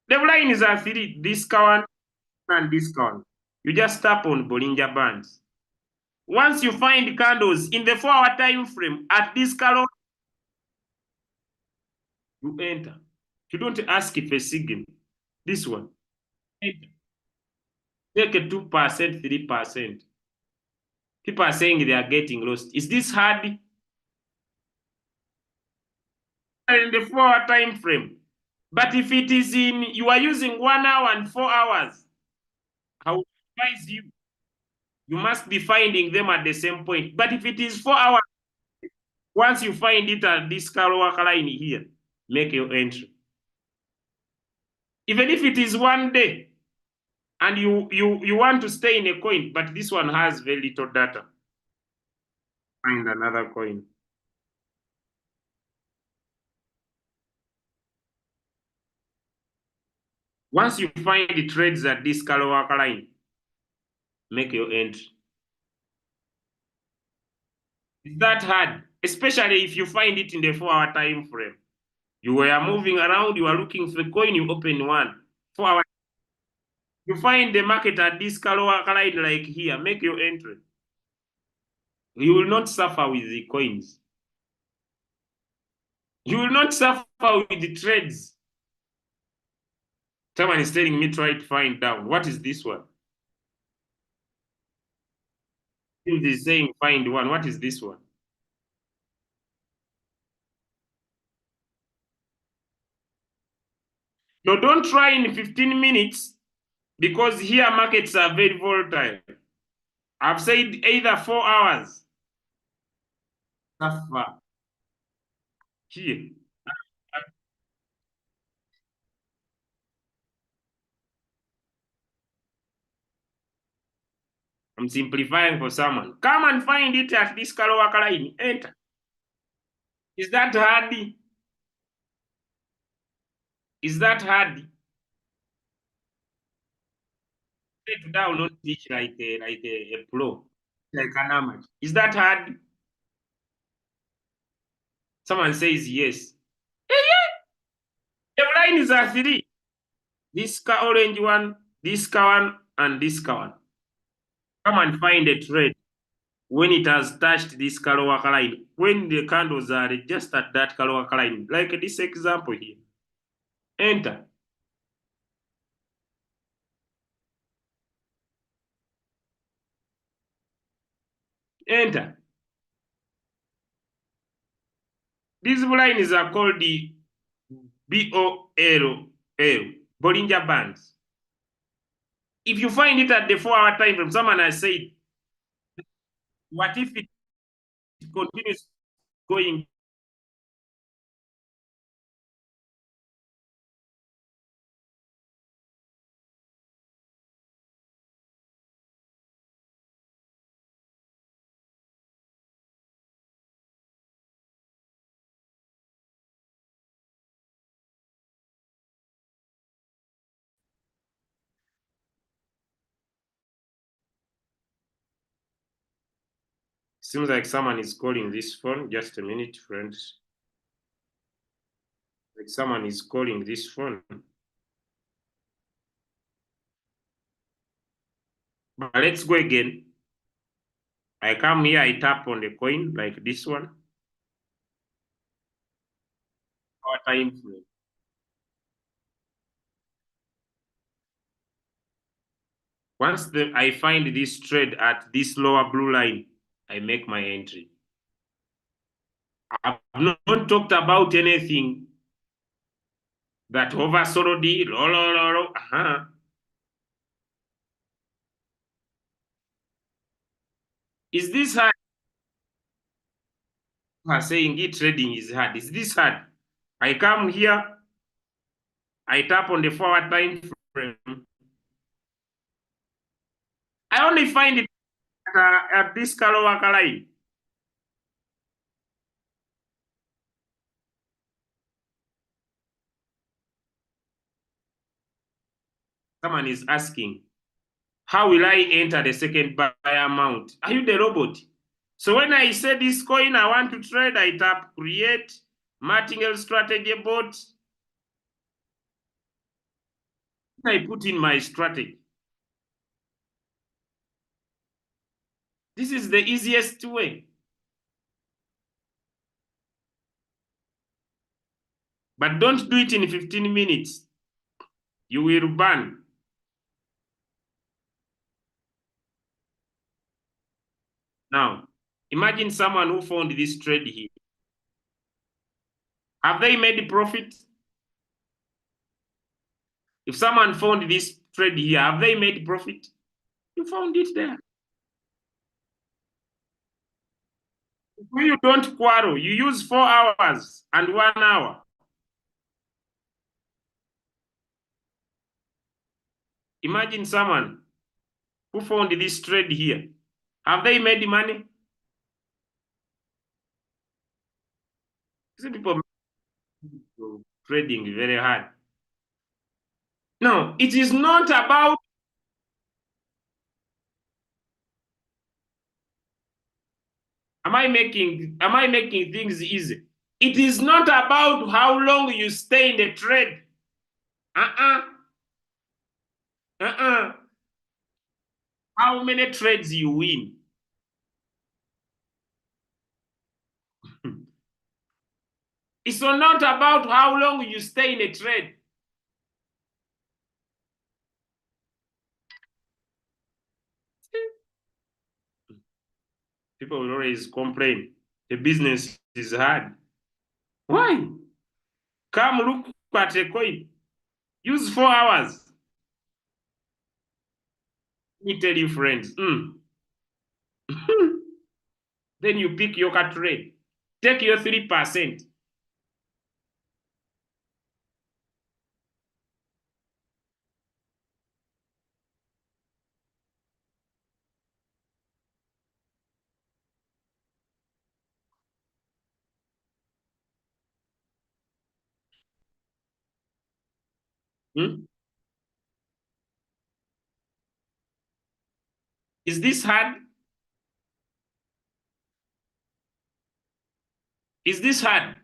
The line is a 3, this one and this one. You just tap on Bollinger Bands. Once you find candles in the 4-hour time frame at this color, you enter. You don't ask if a signal. This one. Enter. Take a 2%, 3%. People are saying they are getting lost. Is this hard? In the 4-hour time frame. But if it is you are using 1 hour and 4 hours, I would advise you, you must be finding them at the same point. But if it is 4 hours, once you find it at this Kalowaka line here, make your entry. Even if it is 1 day, and you want to stay in a coin, but this one has very little data, find another coin. Once you find the trades at this Kalowaka line, make your entry. It's that hard, especially if you find it in the 4-hour time frame. You were moving around, you are looking for the coin, you open one. 4 hours. You find the market at this Kalowaka line like here, make your entry. You will not suffer with the coins. You will not suffer with the trades. Someone is telling me try to find down. What is this one? It is saying find one. What is this one? No, don't try in 15 minutes because here markets are very volatile. I've said either 4 hours. Suffer. Here. I'm simplifying for someone. Come and find it at this Kalowaka line. Enter. Is that hard? Is that hard? Today I will not teach like a pro, like an amateur. Is that hard? Someone says yes. The line is a 3. This orange one, this one, and this one. Come and find a trade when it has touched this Kalowaka line. When the candles are just at that Kalowaka line, like this example here. Enter. Enter. These lines are called BOLL, Bollinger Bands. If you find it at the 4-hour time frame, someone has said, what if it continues going? Seems like someone is calling this phone. Just a minute, friends. Like someone is calling this phone. But let's go again. I come here, I tap on the coin like this one. Our time frame. Once I find this trade at this lower blue line, I make my entry. I've not talked about anything that over solo D, Is this hard? Saying it trading is hard. Is this hard? I come here, I tap on the forward time frame. I only find it at this Kalowaka line. Someone is asking, how will I enter the second buy amount? Are you the robot? So when I say this coin I want to trade, I tap create martingale strategy bot. I put in my strategy. This is the easiest way. But don't do it in 15 minutes. You will burn. Now, imagine someone who found this trade here. Have they made profit? If someone found this trade here, have they made profit? You found it there. When you don't quarrel, you use 4 hours and 1 hour. Imagine someone who found this trade here. Have they made money? See, people trading very hard. No, it is not about. Am I making things easy? It is not about how long you stay in the trade. Uh-uh. Uh-uh. How many trades you win. It's not about how long you stay in a trade. People will always complain. The business is hard. Why? Come look at a coin. Use 4 hours. Let me tell you, friends. Then you pick your trade. Take your 3%. Hmm? Is this hard? Is this hard?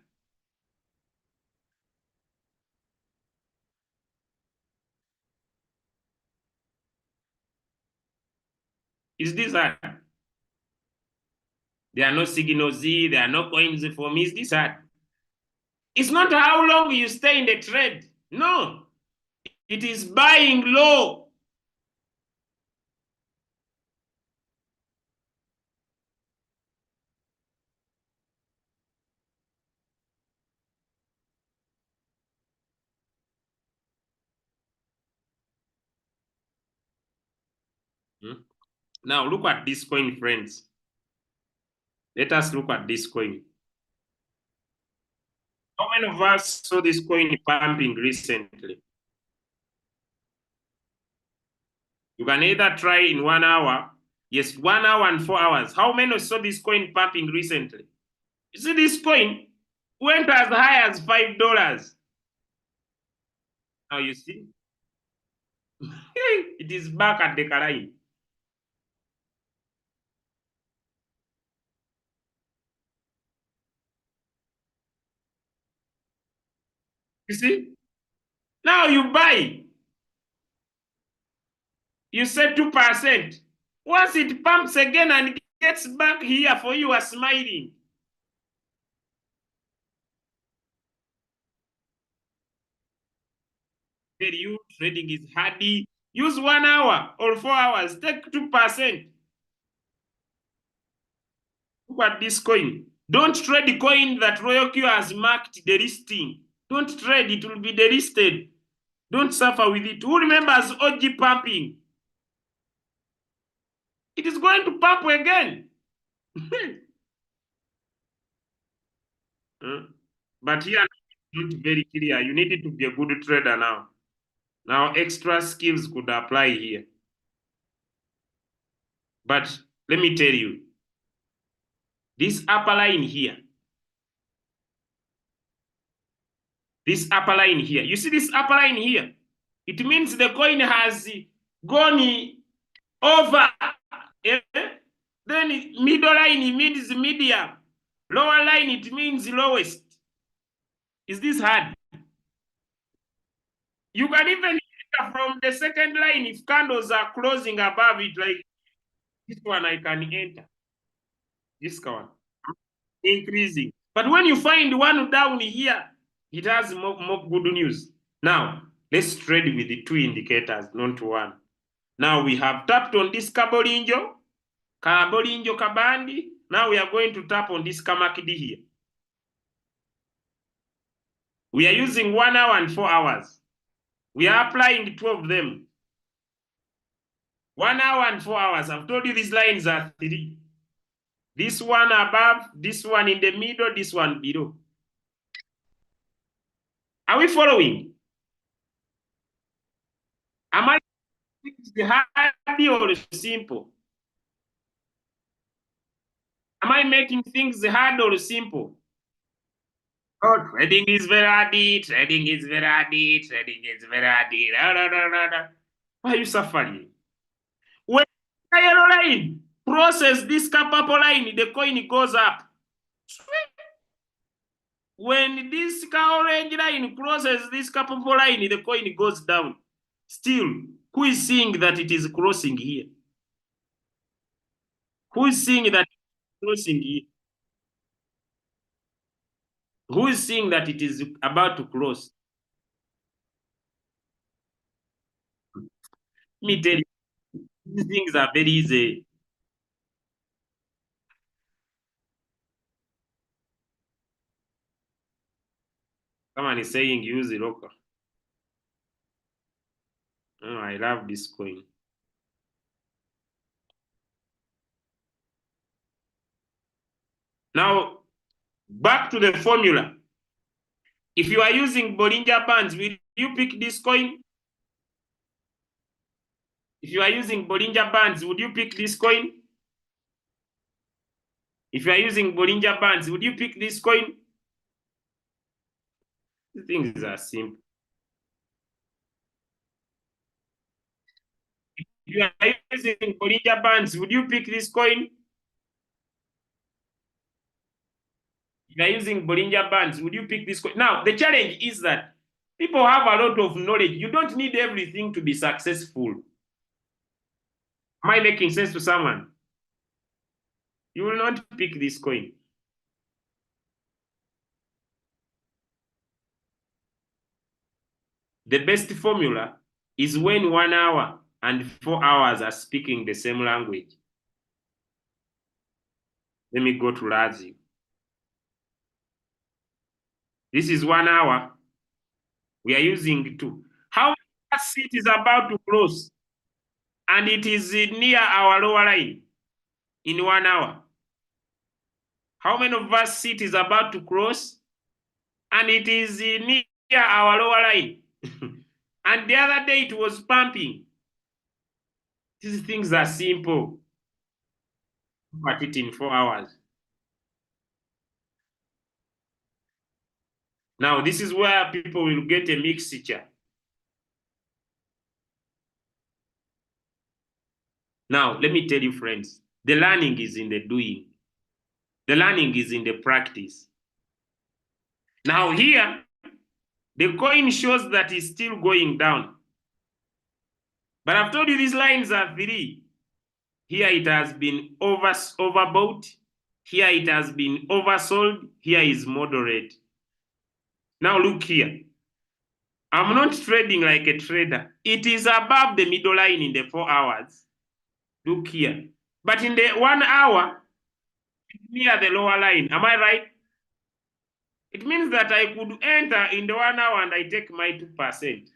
Is this hard? There are no signals Z, there are no coins for me. Is this hard? It's not how long you stay in the trade. No, it is buying low. Now look at this coin, friends. Let us look at this coin. How many of us saw this coin pumping recently? You can either try in 1 hour. Yes, 1 hour and 4 hours. How many saw this coin pumping recently? You see, this coin went as high as $5. Now you see, it is back at the line. You see? Now you buy, you say 2%. Once it pumps again and gets back here for you, are smiling. Tell you trading is hardy. Use 1 hour or 4 hours. Take 2%. Look at this coin. Don't trade the coin that Royalq has marked delisting. Don't trade, it will be delisted. Don't suffer with it. Who remembers OG pumping? It is going to pump again. But here, not very clear. You need to be a good trader now. Now, extra skills could apply here. But let me tell you, this upper line here, you see this upper line here? It means the coin has gone over. Then middle line means medium. Lower line, it means lowest. Is this hard? You can even enter from the second line if candles are closing above it, like this one, I can enter. This one, increasing. But when you find one down here, it has more good news. Now, let's trade with the 2 indicators, not 1. Now we have tapped on this Kabolinjo Kabandi. Now we are going to tap on this Kamakidi here. We are using 1 hour and 4 hours. We are applying 2 of them. 1 hour and 4 hours. I've told you these lines are 3. This one above, this one in the middle, this one below. Are we following? Am I making things hard or simple? Am I making things hard or simple? Oh, trading is very hard. Trading is very hard. Trading is very hard. Why are you suffering? When the yellow line crosses this purple line, the coin goes up. When this orange line crosses this purple line, the coin goes down. Still, who is seeing that it is crossing here? Who is seeing that it's crossing here? Who is seeing that it is about to cross? Let me tell you, these things are very easy. Someone is saying use the local. Oh, I love this coin. Now, back to the formula. If you are using Bollinger Bands, will you pick this coin? If you are using Bollinger Bands, would you pick this coin? If you are using Bollinger Bands, would you pick this coin? Things are simple. If you are using Bollinger Bands, would you pick this coin? If you are using Bollinger Bands, would you pick this coin? Now, the challenge is that people have a lot of knowledge. You don't need everything to be successful. Am I making sense to someone? You will not pick this coin. The best formula is when 1 hour and 4 hours are speaking the same language. Let me go to Razi. This is 1 hour. We are using 2. How much seat is about to close? and it is near our lower line in 1 hour. How many of us see it is about to cross and it is near our lower line? And the other day it was pumping. These things are simple. But it in 4 hours. Now, this is where people will get a mixture. Now, let me tell you, friends, the learning is in the doing. The learning is in the practice. Now, here, the coin shows that it's still going down. But I've told you these lines are three. Here it has been overbought. Here it has been oversold. Here is moderate. Now look here. I'm not trading like a trader. It is above the middle line in the 4 hours. Look here. But in the 1 hour, it's near the lower line. Am I right? It means that I could enter in the 1 hour and I take my 2%.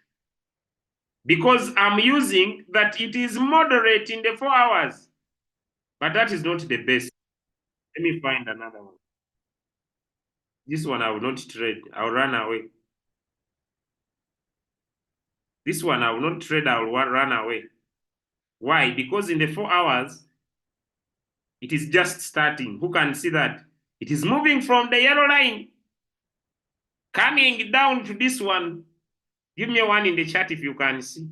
Because I'm using that it is moderate in the 4 hours. But that is not the best. Let me find another one. This one I will not trade. I'll run away. This one I will not trade. I will run away. Why? Because in the 4 hours, it is just starting. Who can see that? It is moving from the yellow line, coming down to this one. Give me one in the chat if you can see.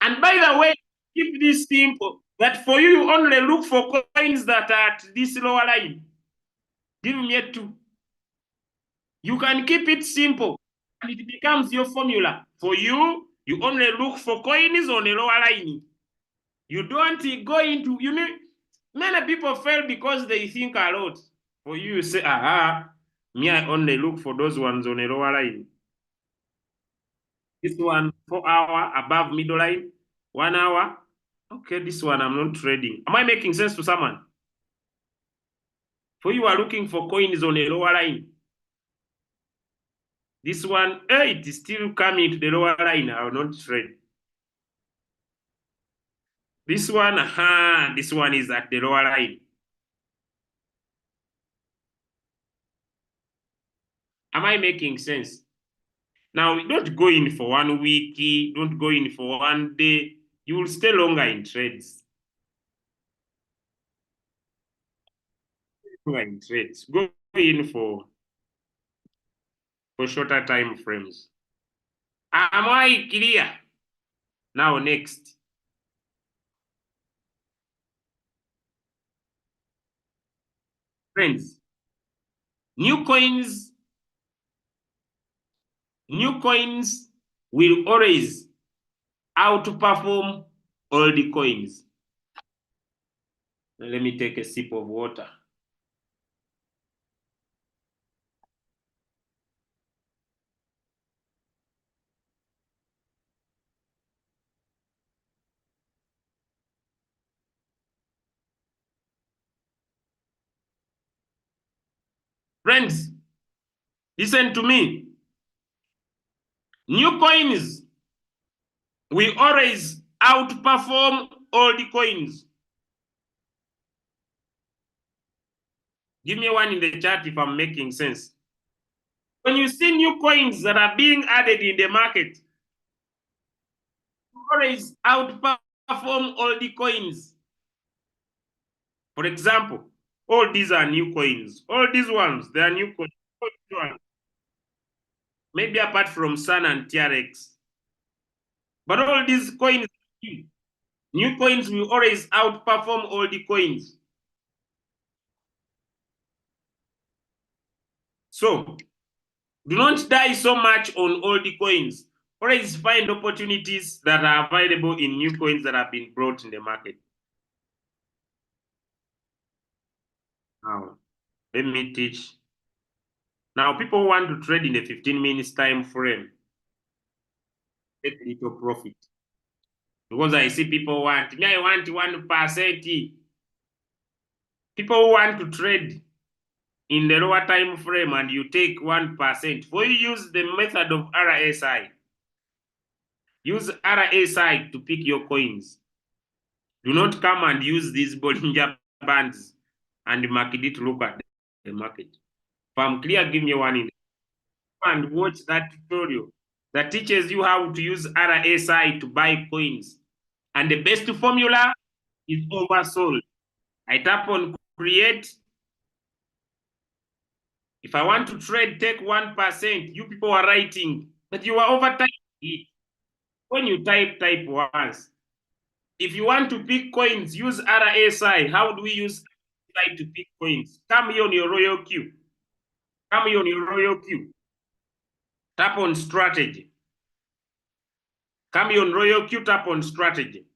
And by the way, keep this simple. That for you, you only look for coins that are at this lower line. Give me a 2. You can keep it simple. And it becomes your formula. For you, you only look for coins on a lower line. You don't go into, you know, many people fail because they think a lot. For you, you say, me, I only look for those ones on a lower line. This one, 4 hour above middle line, 1 hour. Okay, this one I'm not trading. Am I making sense to someone? For you are looking for coins on a lower line. This one, it is still coming to the lower line. I will not trade. This one, this one is at the lower line. Am I making sense? Now, don't go in for 1 week, don't go in for 1 day. You will stay longer in trades. Go in for shorter time frames. Am I clear? Now, next. Friends, new coins will always outperform all the coins. Let me take a sip of water. Friends, listen to me. New coins will always outperform all the coins. Give me one in the chat if I'm making sense. When you see new coins that are being added in the market, always outperform all the coins. For example, all these are new coins. All these ones, they are new coins. Maybe apart from Sun and TRX. But all these coins, new coins will always outperform all the coins. So, do not die so much on all the coins. Always find opportunities that are available in new coins that have been brought in the market. Now, let me teach. Now, people want to trade in the 15 minutes time frame. Take little profit. Because I see people want, I want 1%. People want to trade in the lower time frame and you take 1%. For you use the method of RSI. Use RSI to pick your coins. Do not come and use these Bollinger Bands and market it. Look at the market. If I'm clear, give me one in and watch that tutorial that teaches you how to use RSI to buy coins. And the best formula is oversold. I tap on create. If I want to trade, take 1%. You people are writing, but you are overtyping it. When you type once. If you want to pick coins, use RSI. How do we use RSI to pick coins? Come here on your Royalq. Come here on your Royalq. Tap on strategy. Come here on Royalq, tap on strategy.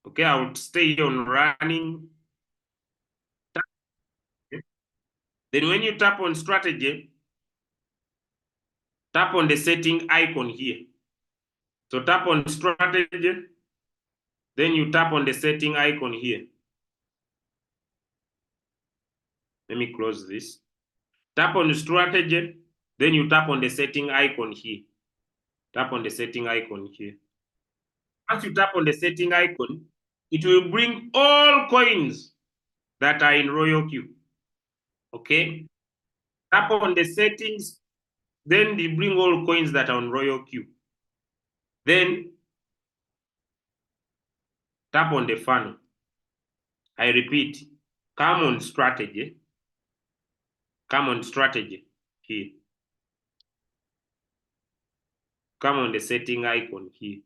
Okay, I will stay on running. Then when you tap on strategy, tap on the setting icon here. So tap on strategy, then you tap on the setting icon here. Let me close this. Tap on strategy, then you tap on the setting icon here. Tap on the setting icon here. Once you tap on the setting icon, it will bring all coins that are in Royalq. Okay? Tap on the settings, then they bring all coins that are on Royalq. Then tap on the funnel. I repeat, come on strategy. Come on strategy here. Come on the setting icon here.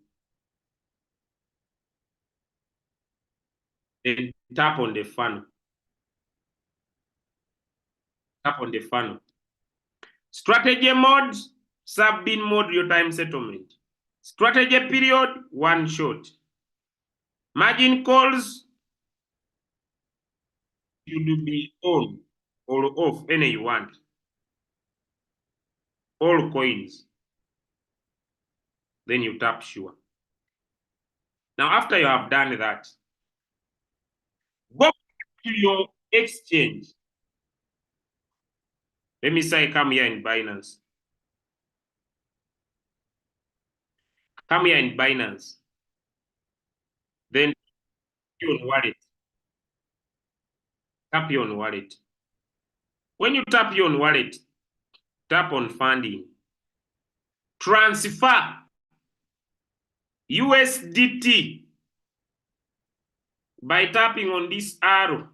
Then tap on the funnel. Tap on the funnel. Strategy mode, sub-bin mode, real-time settlement. Strategy period, one shot. Margin calls, you do be on or off, any you want. All coins. Then you tap sure. Now, after you have done that, go to your exchange. Let me say, come here in Binance. Come here in Binance. Then tap on wallet. Tap here on wallet. When you tap here on wallet, tap on funding. Transfer USDT by tapping on this arrow.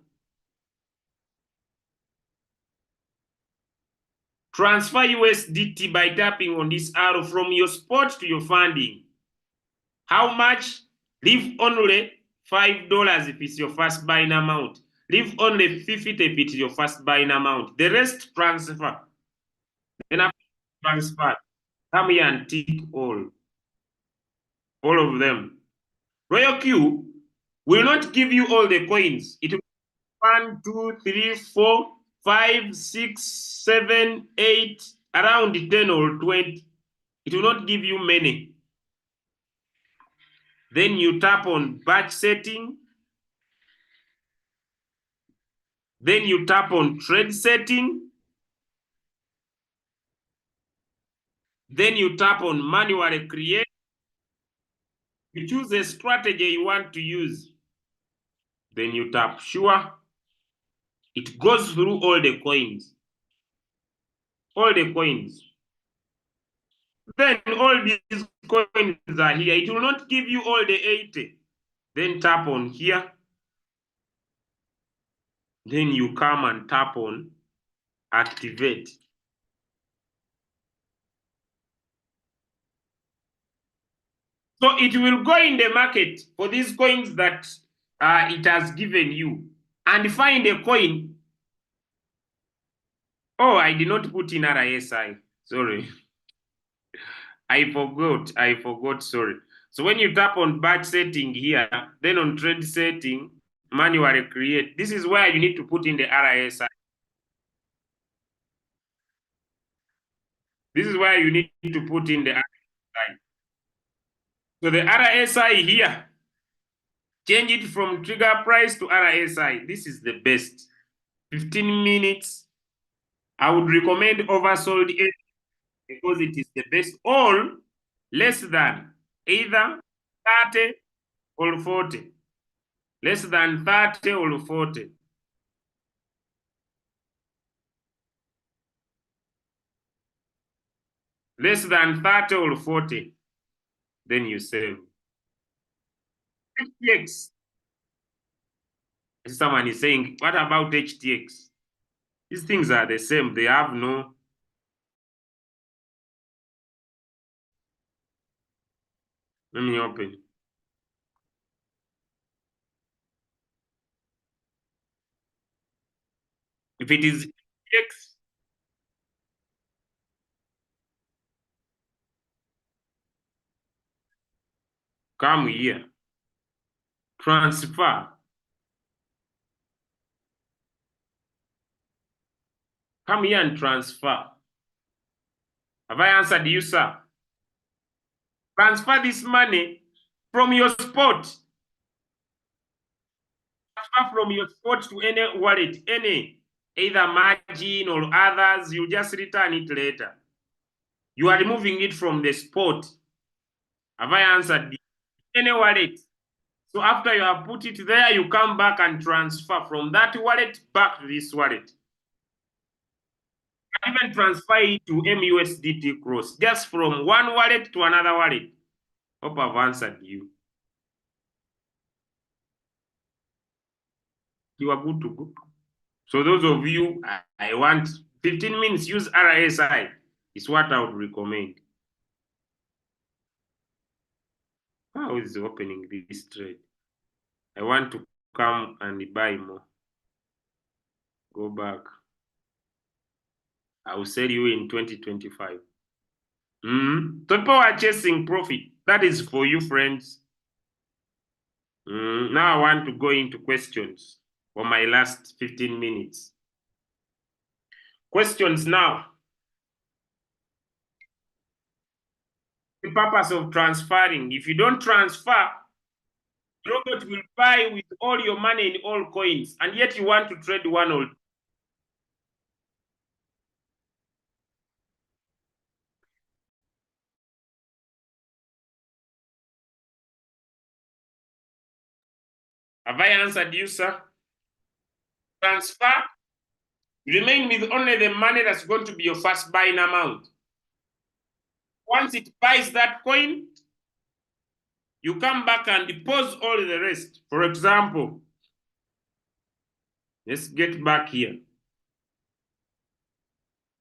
Transfer USDT by tapping on this arrow from your spot to your funding. How much? Leave only $5 if it's your first buying amount. Leave only 50 if it's your first buying amount. The rest transfer. Then after transfer, come here and tick all of them. Royalq will not give you all the coins. It will be 1, 2, 3, 4, 5, 6, 7, 8, around 10 or 20. It will not give you many. Then you tap on batch setting. Then you tap on trade setting. Then you tap on manually create. You choose a strategy you want to use. Then you tap sure. It goes through all the coins. All the coins. Then all these coins are here. It will not give you all the 80. Then tap on here. Then you come and tap on activate. So it will go in the market for these coins that it has given you and find a coin. Oh, I did not put in RSI. Sorry. I forgot, sorry. So when you tap on batch setting here, then on trade setting, manually create. This is where you need to put in the RSI. This is where you need to put in the RSI. So the RSI here, change it from trigger price to RSI. This is the best. 15 minutes. I would recommend oversold 8 because it is the best. All less than either 30 or 40. Less than 30 or 40. Less than 30 or 40. Then you save. HTX. Someone is saying, what about HTX? These things are the same. They have no. Let me open. If it is X, come here. Transfer. Come here and transfer. Have I answered you, sir? Transfer this money from your spot. Transfer from your spot to any wallet, any, either margin or others. You just return it later. You are removing it from the spot. Have I answered you? Any wallet. So after you have put it there, you come back and transfer from that wallet back to this wallet. Even transfer it to MUSDT cross, just from one wallet to another wallet. Hope I've answered you. You are good to go. So those of you, I want 15 minutes, use RSI. Is what I would recommend. How is opening this trade? I want to come and buy more. Go back. I will sell you in 2025. People are chasing profit. That is for you, friends. Now I want to go into questions for my last 15 minutes. Questions now. The purpose of transferring. If you don't transfer, Robot will buy with all your money in all coins, and yet you want to trade one or two. Have I answered you, sir? Transfer. Remain with only the money that's going to be your first buying amount. Once it buys that coin, you come back and deposit all the rest. For example, let's get back here.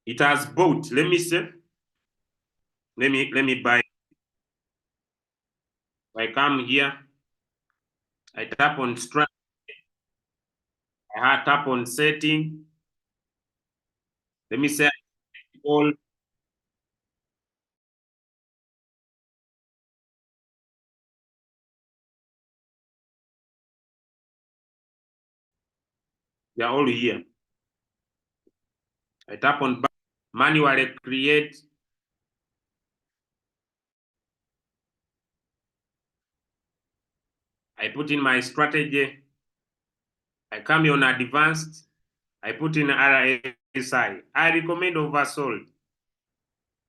It has bought. Let me see. Let me buy. I come here. I tap on strategy. I tap on setting. Let me say all. They are all here. I tap on manually create. I put in my strategy. I come here on advanced. I put in RSI. I recommend oversold.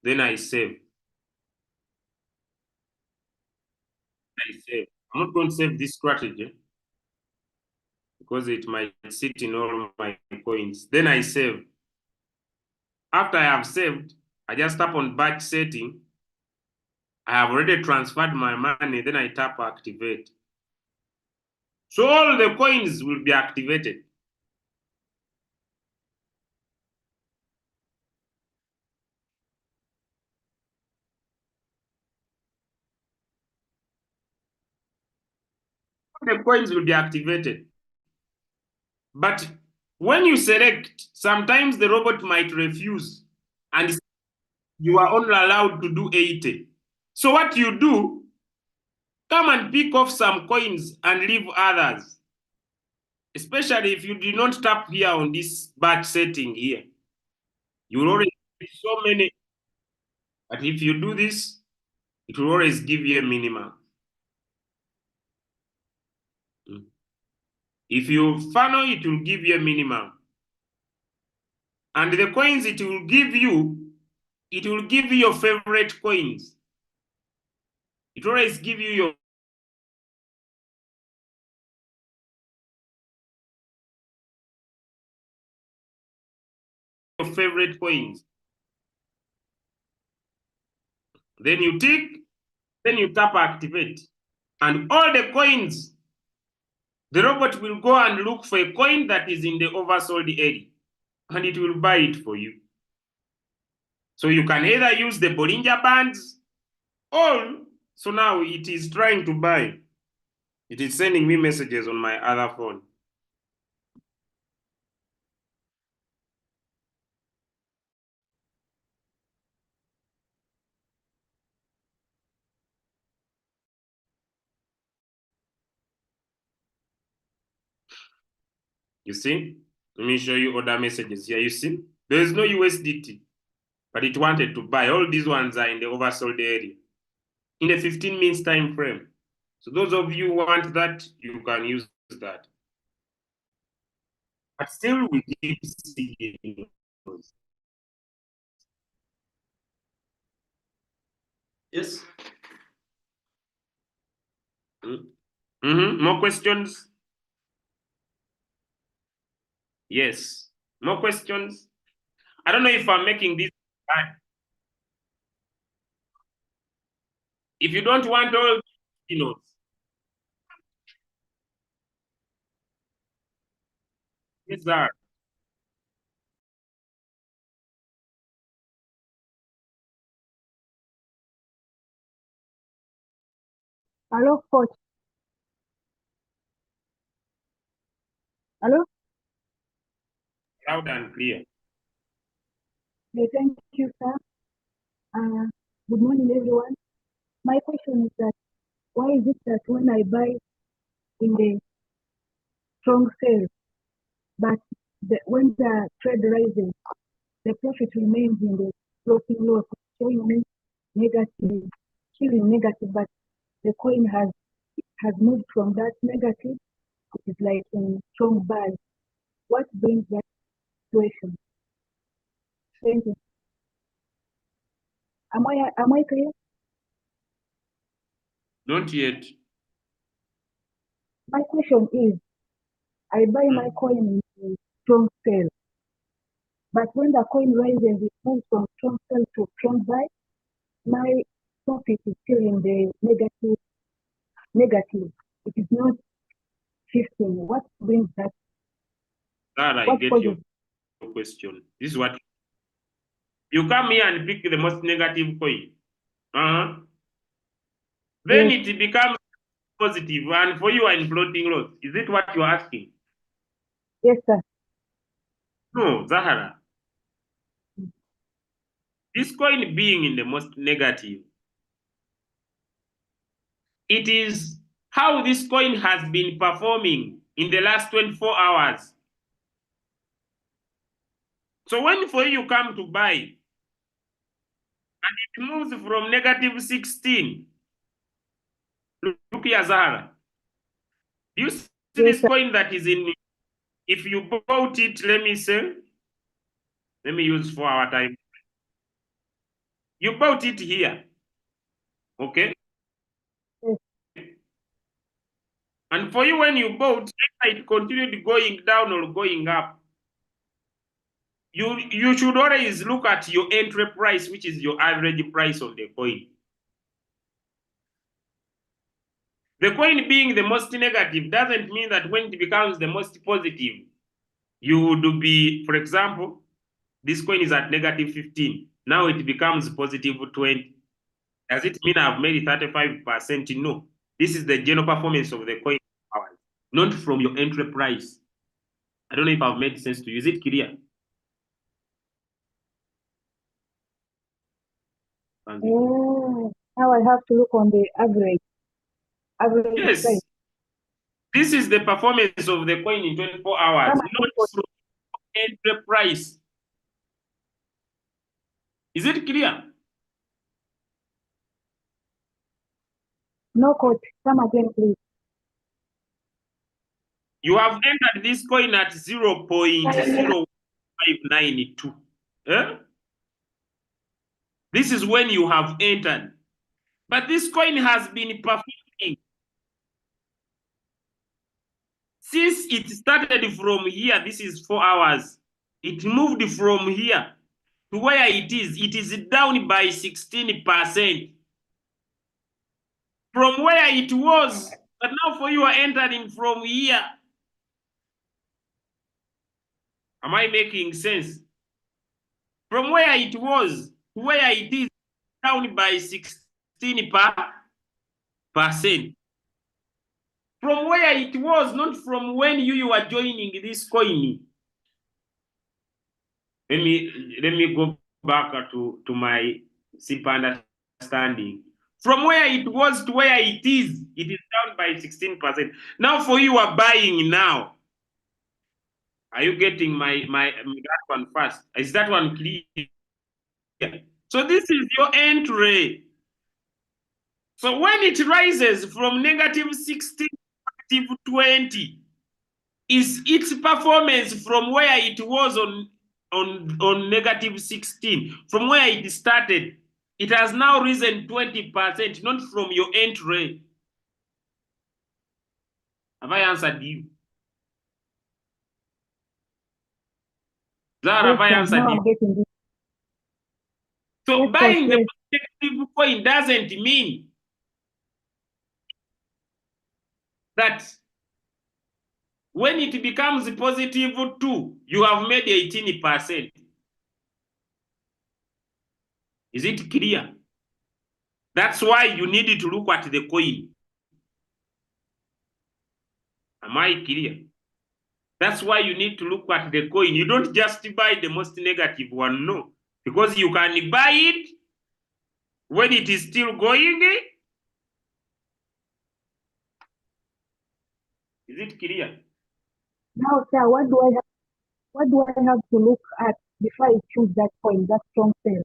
Then I save. I save. I'm not going to save this strategy because it might sit in all my coins. Then I save. After I have saved, I just tap on batch setting. I have already transferred my money. Then I tap activate. So all the coins will be activated. The coins will be activated. But when you select, sometimes the robot might refuse and you are only allowed to do 80. So what you do, come and pick off some coins and leave others. Especially if you do not tap here on this batch setting here. You will already get so many. But if you do this, it will always give you a minimum. If you funnel, it will give you a minimum. And the coins it will give you your favorite coins. It always give you your favorite coins. Then you tick, then you tap activate. And all the coins, the robot will go and look for a coin that is in the oversold area, and it will buy it for you. So you can either use the Bollinger Bands, or so now it is trying to buy. It is sending me messages on my other phone. You see? Let me show you other messages here. You see? There is no USDT, but it wanted to buy. All these ones are in the oversold area in a 15 minutes time frame. So those of you who want that, you can use that. But still, we keep seeing those. Yes. More questions? Yes. More questions? I don't know if I'm making this bad. If you don't want all notes, these are. Hello, coach. Hello? Loud and clear. Thank you, sir. Good morning, everyone. My question is that why is it that when I buy in the strong sale, but when the trade rises, the profit remains in the floating loss, showing me negative, showing negative, but the coin has moved from that negative, it is like in strong buy. What brings that situation? Thank you. Am I clear? Not yet. My question is, I buy my coin in strong sale, but when the coin rises, it moves from strong sell to strong buy. My profit is still in the negative. It is not shifting. What brings that? That I What get causes? your question. This is what you come here and pick the most negative coin. Then Yes, it becomes positive, and for you are in floating loss. Is it what you're asking? yes, sir. No, Zahara. This coin being in the most negative, it is how this coin has been performing in the last 24 hours. So when for you come to buy, and it moves from negative 16, look here, Zahara. Do you see Yes, this sir. coin that is in, if you bought it, let me say, let me use 4 hour time. You bought it here, okay? Yes, And for you, when you bought, it continued going down or going up. You should always look at your entry price, which is your average price of the coin. The coin being the most negative doesn't mean that when it becomes the most positive, you would be, for example, this coin is at negative 15. Now it becomes positive 20. Does it mean I've made 35%? No. This is the general performance of the coin, not from your entry price. I don't know if I've made sense to you. Is it clear? now I have to look on the average Yes. price. This is the performance of the coin in 24 hours, not from entry price. Is it clear? No, coach. Come again, please. You have entered this coin at 0.0592. Eh? This is when you have entered. But this coin has been performing since it started from here. This is 4 hours. It moved from here to where it is. It is down by 16%. From where it was, but now for you are entering from here. Am I making sense? From where it was to where it is, down by 16%. From where it was, not from when you were joining this coin. Let me go back to my simple understanding. From where it was to where it is down by 16%. Now for you are buying now. Are you getting my that one first? Is that one clear? So this is your entry. So when it rises from -16 to -20, is its performance from where it was on -16, from where it started. It has now risen 20%, not from your entry. Have I answered you? Zara, have I answered now you? I'm getting this. So Yes, buying yes. the positive coin doesn't mean that when it becomes positive 2, you have made 18%. Is it clear? That's why you need to look at the coin. Am I clear? That's why you need to look at the coin. You don't just buy the most negative one, no. Because you can buy it when it is still going. Is it clear? Now, sir, what do I have to look at before I choose that coin, that strong sale?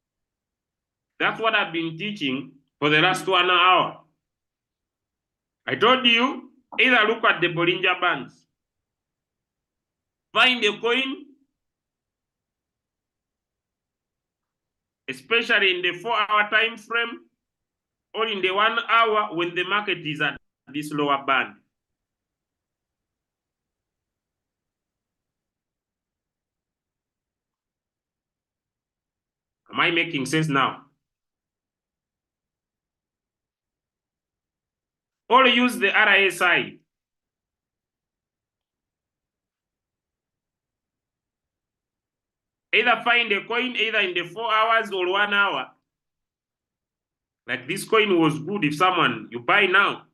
That's what I've been teaching for the last 1 hour. I told you, either look at the Bollinger Bands, find a coin, especially in the 4-hour time frame, or in the 1 hour when the market is at this lower band. Am I making sense now? Or use the RSI. Either find a coin either in the 4 hours or 1 hour. Like this coin was good if someone you buy now.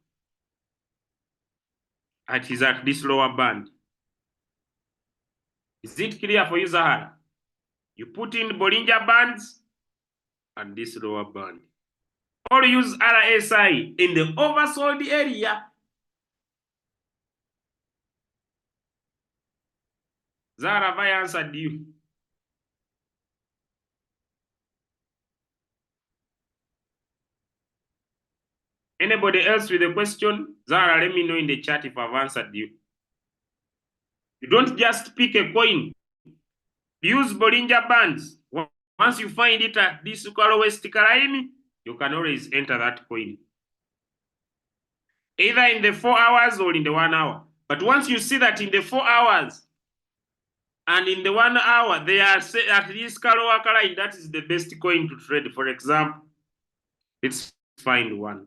It is at this lower band. Is it clear for you, Zahara? You put in Bollinger Bands and this lower band. Or use RSI in the oversold area. Zahara, have I answered you? Anybody else with a question? Zahara, let me know in the chat if I've answered you. You don't just pick a coin. Use Bollinger Bands. Once you find it at this lowest line, you can always enter that coin. Either in the 4 hours or in the 1 hour. But once you see that in the 4 hours and in the 1 hour, they are at this lower line, that is the best coin to trade. For example, let's find one.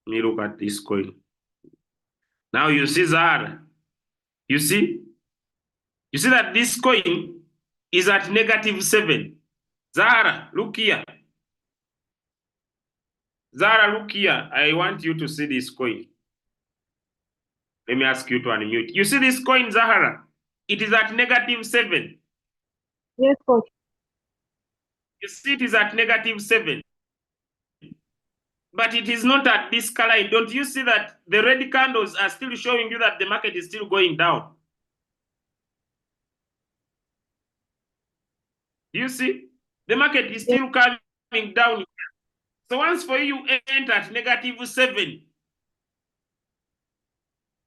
Let me look at this coin. Now you see Zahara. You see? You see that this coin is at -7. Zahara, look here. Zahara, look here. I want you to see this coin. Let me ask you to unmute. You see this coin, Zahara? It is at -7. Yes, coach. You see it is at -7. But it is not at this line. Don't you see that the red candles are still showing you that the market is still going down? Do you see? The market is still coming down. So once for you enter at -7,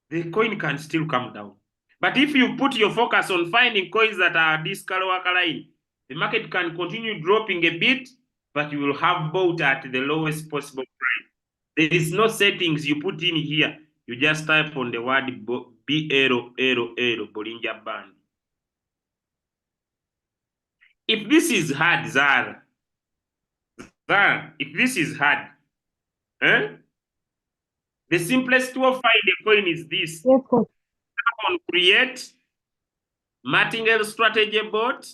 the coin can still come down. But if you put your focus on finding coins that are this lower line, the market can continue dropping a bit, but you will have bought at the lowest possible price. There is no settings you put in here. You just type on the word BLLL, Bollinger Band. If this is hard, Zara, if this is hard, the simplest way of finding a coin is this. Yes, coach. Tap on create, martingale strategy board,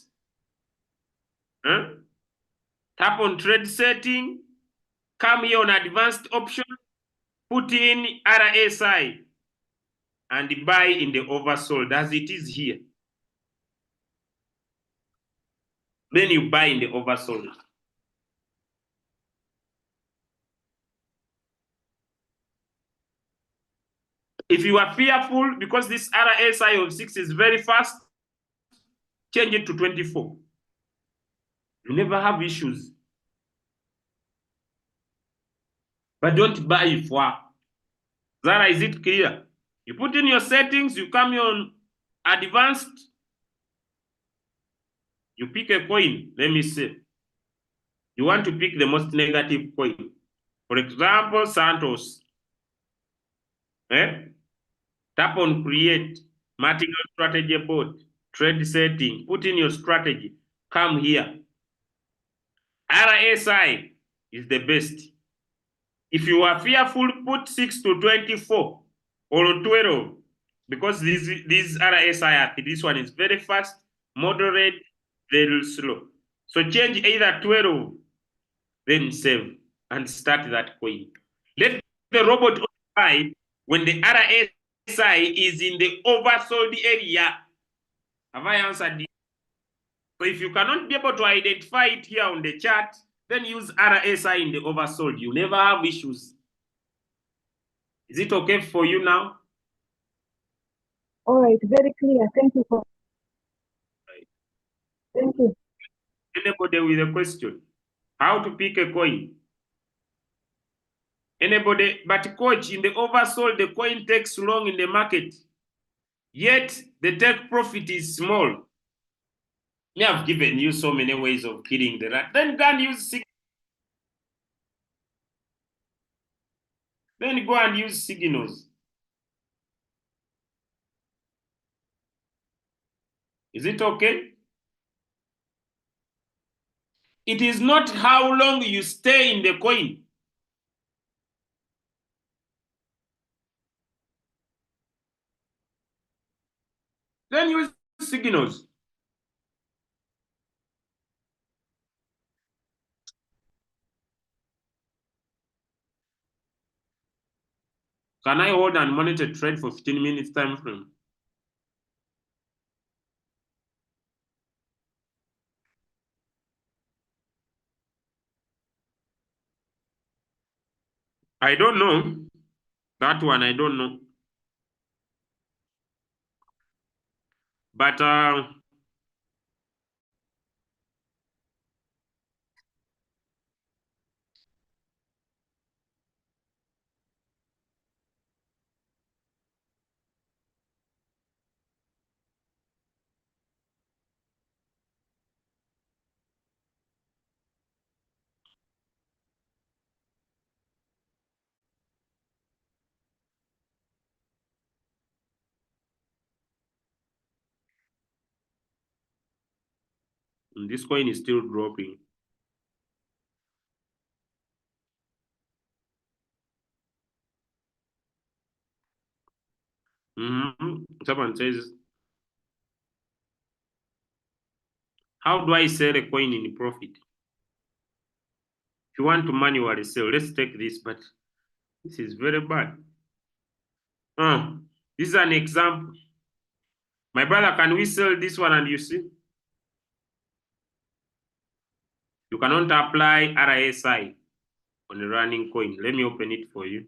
tap on trade setting, come here on advanced option, put in RSI, and buy in the oversold as it is here. Then you buy in the oversold. If you are fearful because this RSI of 6 is very fast, change it to 24. You never have issues. But don't buy for. Zara, is it clear? You put in your settings, you come on advanced, you pick a coin. Let me see. You want to pick the most negative coin. For example, Santos. Tap on create, martingale strategy board, trade setting, put in your strategy, come here. RSI is the best. If you are fearful, put 6 to 24 or 12, because these RSI, this one is very fast, moderate, very slow. So change either 12, then save and start that coin. Let the robot buy when the RSI is in the oversold area. Have I answered this? So if you cannot be able to identify it here on the chart, then use RSI in the oversold. You never have issues. Is it okay for you now? All right, very clear. Thank you for. Thank you. Anybody with a question? How to pick a coin? Anybody? But coach, in the oversold, the coin takes long in the market. Yet the take profit is small. Me have given you so many ways of killing the rat. Then go and use signals. Is it okay? It is not how long you stay in the coin. Then use signals. Can I hold and monitor trade for 15 minutes time frame? I don't know. That one, I don't know. But this coin is still dropping. Someone says, how do I sell a coin in profit? If you want to manually sell, let's take this, but this is very bad. This is an example. My brother, can we sell this one and you see? You cannot apply RSI on a running coin. Let me open it for you.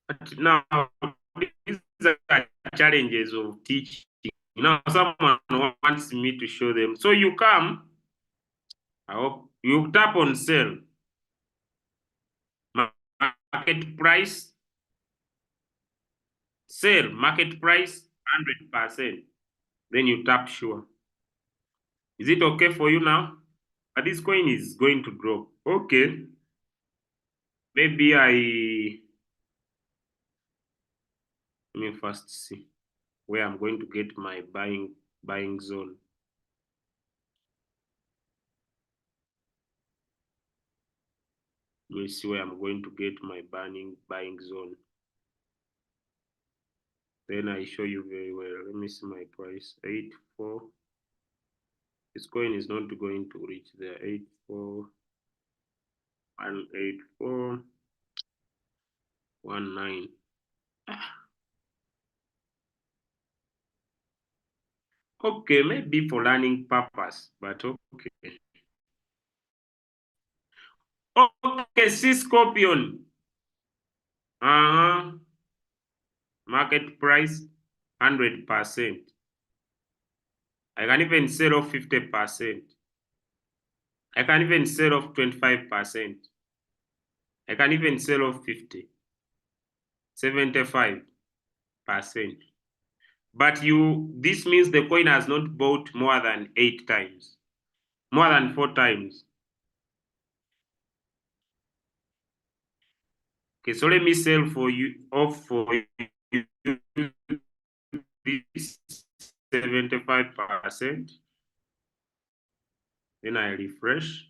But now, these are challenges of teaching. Now, someone wants me to show them. So you come, I hope you tap on sell. Market price, sell, market price, 100%. Then you tap sure. Is it okay for you now? But this coin is going to drop. Okay. Maybe let me first see where I'm going to get my buying zone. Let me see where I'm going to get my buying zone. Then I show you very well. Let me see my price. 84. This coin is not going to reach there. 84 and 8419. Okay, maybe for learning purpose, but okay. Okay, see Scorpion. Uh-huh. Market price 100%. I can even sell off 50%. I can even sell off 25%. I can even sell off 50, 75%. But this means the coin has not bought more than 8 times, more than 4 times. Okay, so let me sell for you off for you this 75%. Then I refresh.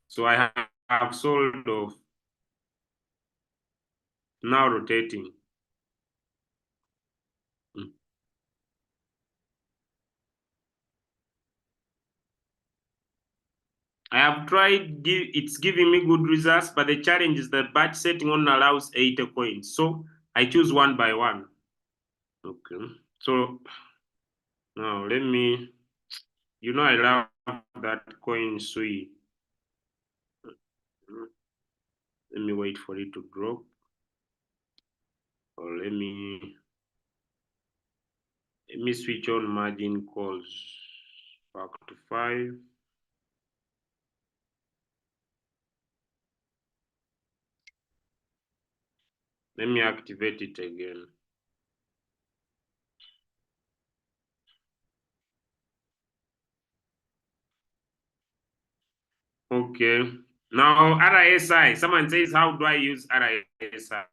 So I have sold off. Now rotating. I have tried, it's giving me good results, but the challenge is that batch setting only allows 80 coins. So I choose one by one. Okay. So now I love that coin sui. Let me wait for it to drop. Or let me switch on margin calls back to 5. Let me activate it again. Okay. Now RSI. Someone says, how do I use RSI?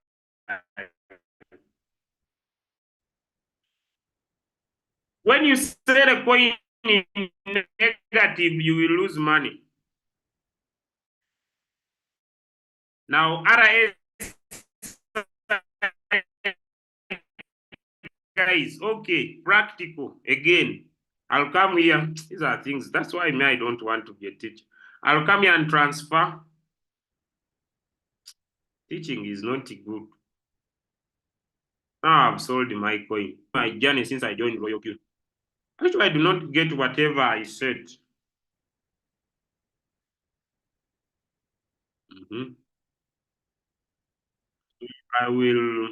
When you sell a coin in negative, you will lose money. Now RSI, guys, okay, practical again. I'll come here. These are things. That's why I don't want to be a teacher. I'll come here and transfer. Teaching is not good. Now I've sold my coin. My journey since I joined Royalq. Actually, I do not get whatever I said. I will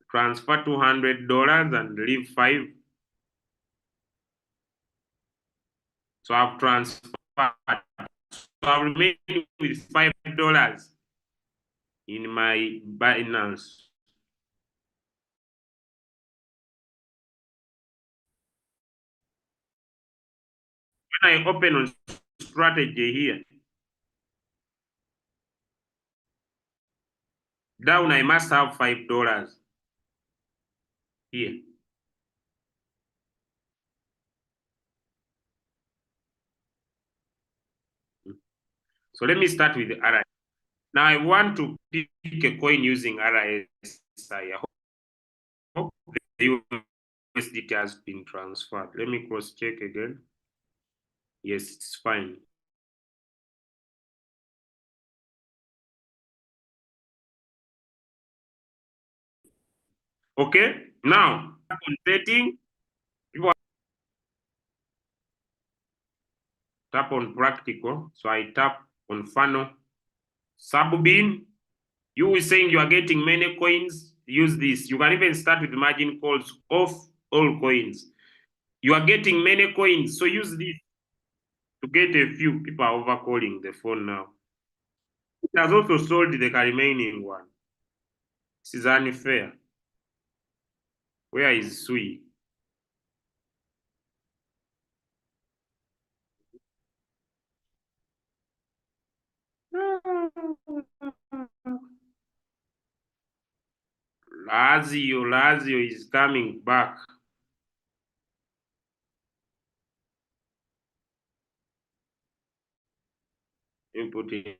transfer $200 and leave 5. So I've transferred. So I'll remain with $5 in my Binance. When I open on strategy here, down I must have $5 here. So let me start with the RSI. Now I want to pick a coin using RSI. I hope the USDT has been transferred. Let me cross check again. Yes, it's fine. Okay, now on setting, tap on practical. So I tap on funnel, Subbin. You were saying you are getting many coins. Use this. You can even start with margin calls off all coins. You are getting many coins, so use this to get a few. People are overcalling the phone now. It has also sold the remaining one. This is unfair. Where is Sui? Lazio is coming back. Input it.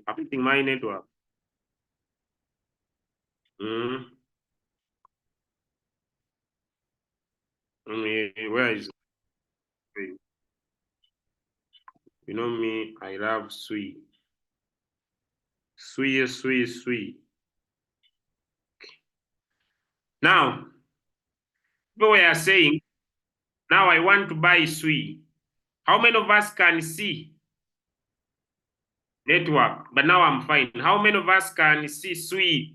Affecting my network. Where is Sui? You know me, I love Sui. Sui. Now, people were saying, now I want to buy Sui. How many of us can see network? But now I'm fine. How many of us can see Sui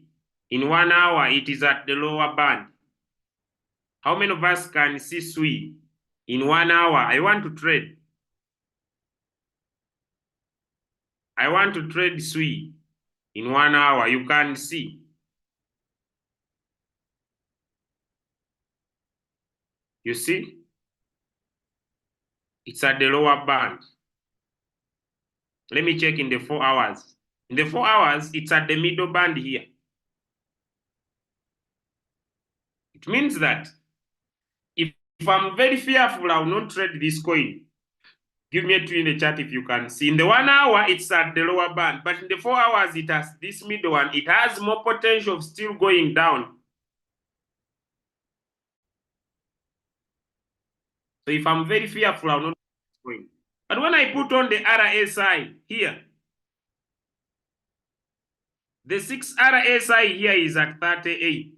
in 1 hour? It is at the lower band. How many of us can see Sui in 1 hour? I want to trade. I want to trade Sui in 1 hour. You can see. You see? It's at the lower band. Let me check in the 4 hours. In the 4 hours, it's at the middle band here. It means that if I'm very fearful, I will not trade this coin. Give me a 2 in the chat if you can see. In the 1 hour, it's at the lower band. But in the 4 hours, it has this middle one. It has more potential of still going down. So if I'm very fearful, I will not trade this coin. But when I put on the RSI here, the 6 RSI here is at 38.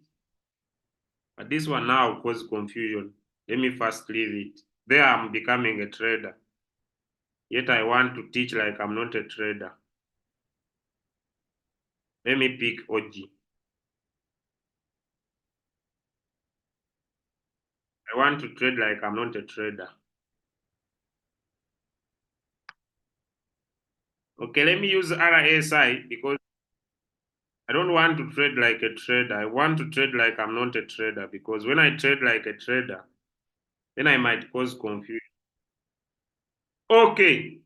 But this one now causes confusion. Let me first leave it. There I'm becoming a trader. Yet I want to teach like I'm not a trader. Let me pick OG. I want to trade like I'm not a trader. Okay, let me use RSI because I don't want to trade like a trader. I want to trade like I'm not a trader because when I trade like a trader, then I might cause confusion. Okay,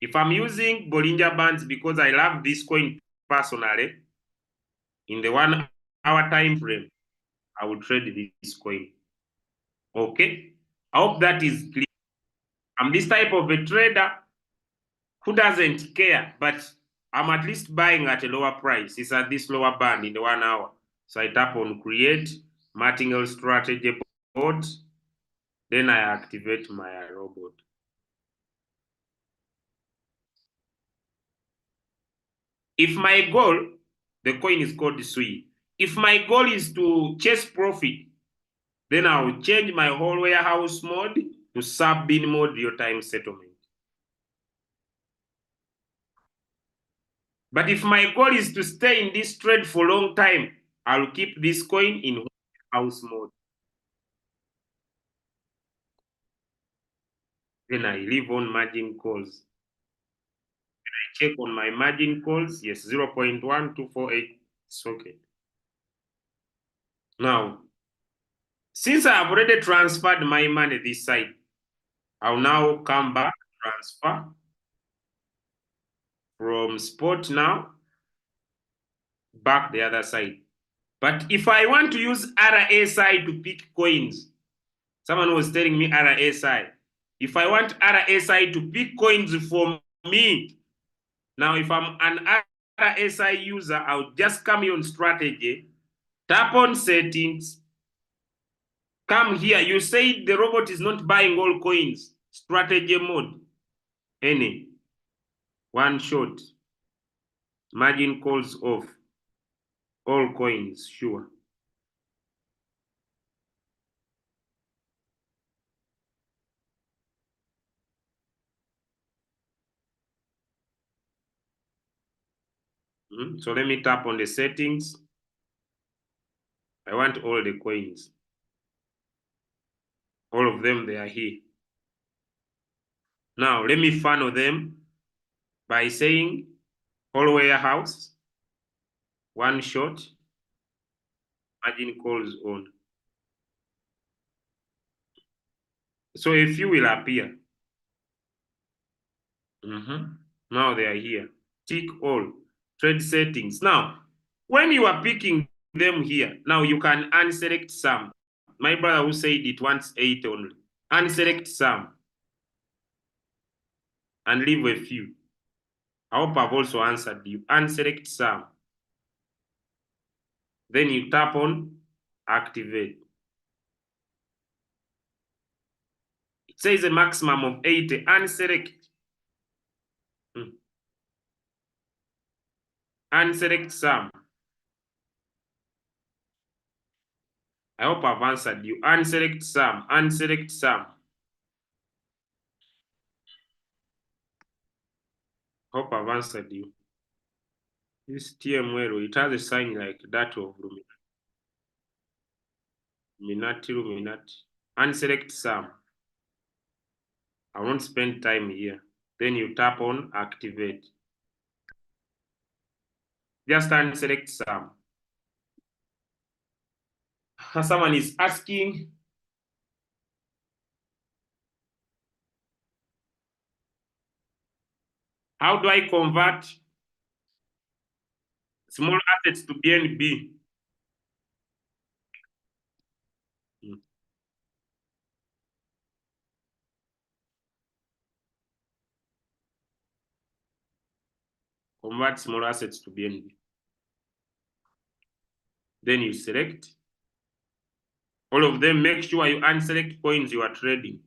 if I'm using Bollinger Bands because I love this coin personally, in the 1 hour time frame, I will trade this coin. Okay, I hope that is clear. I'm this type of a trader who doesn't care, but I'm at least buying at a lower price. It's at this lower band in the 1 hour. So I tap on create martingale strategy board. Then I activate my robot. If my goal, the coin is called Sui. If my goal is to chase profit, then I will change my whole warehouse mode to sub-bin mode real-time settlement. But if my goal is to stay in this trade for a long time, I'll keep this coin in warehouse mode. Then I leave on margin calls. When I check on my margin calls, yes, 0.1248. It's okay. Now, since I have already transferred my money this side, I'll now come back, transfer from spot now, back the other side. But if I want to use RSI to pick coins, someone was telling me RSI. If I want RSI to pick coins for me, now if I'm an RSI user, I'll just come here on strategy, tap on settings, come here. You say the robot is not buying all coins. Strategy mode, any, one shot, margin calls off. All coins, sure. So let me tap on the settings. I want all the coins. All of them, they are here. Now, let me funnel them by saying whole warehouse, one shot, margin calls on. So a few will appear. Now they are here. Tick all, trade settings. Now, when you are picking them here, now you can unselect some. My brother who said it wants 8 only. Unselect some and leave a few. I hope I've also answered you. Unselect some. Then you tap on activate. It says a maximum of 80. Unselect. Unselect some. I hope I've answered you. Unselect some. Unselect some. Hope I've answered you. This TML, it has a sign like that of Ruminati. Unselect some. I won't spend time here. Then you tap on activate. Just unselect some. Someone is asking, how do I convert small assets to BNB? Convert small assets to BNB. Then you select all of them. Make sure you unselect coins you are trading.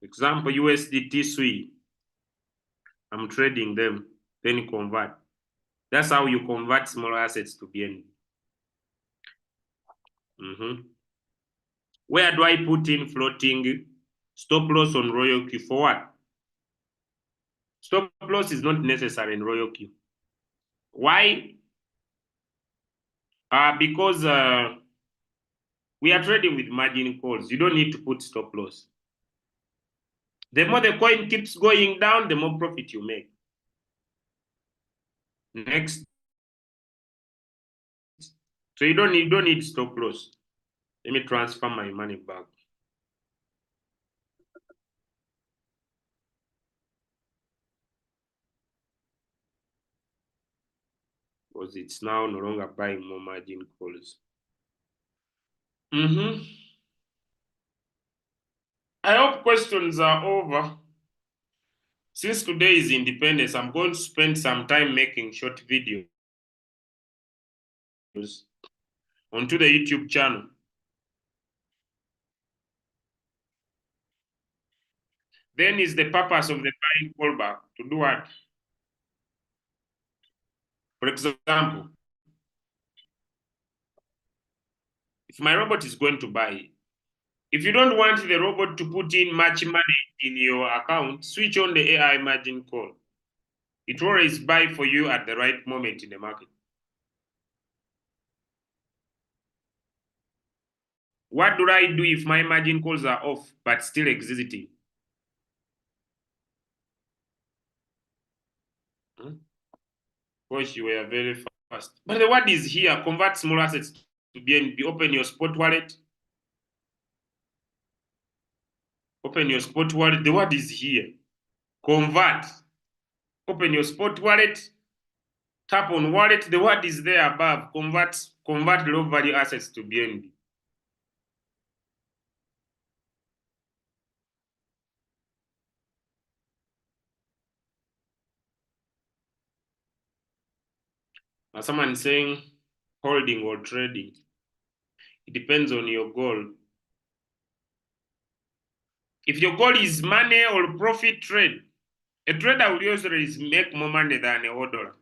Example, USDT SUI. I'm trading them. Then you convert. That's how you convert small assets to BNB. Where do I put in floating stop loss on Royalq for what? Stop loss is not necessary in Royalq. Why? Because we are trading with margin calls. You don't need to put stop loss. The more the coin keeps going down, the more profit you make. Next. So you don't need stop loss. Let me transfer my money back. Because it's now no longer buying more margin calls. I hope questions are over. Since today is Independence, I'm going to spend some time making short videos onto the YouTube channel. Then is the purpose of the buying callback to do what? For example, if my robot is going to buy, if you don't want the robot to put in much money in your account, switch on the AI margin call. It will always buy for you at the right moment in the market. What do I do if my margin calls are off but still existing? Gosh, you were very fast. But the word is here, convert small assets to BNB. Open your spot wallet. Open your spot wallet. The word is here. Convert. Open your spot wallet. Tap on wallet. The word is there above. Convert low value assets to BNB. Now someone saying holding or trading. It depends on your goal. If your goal is money or profit trade, a trader will usually make more money than a holder.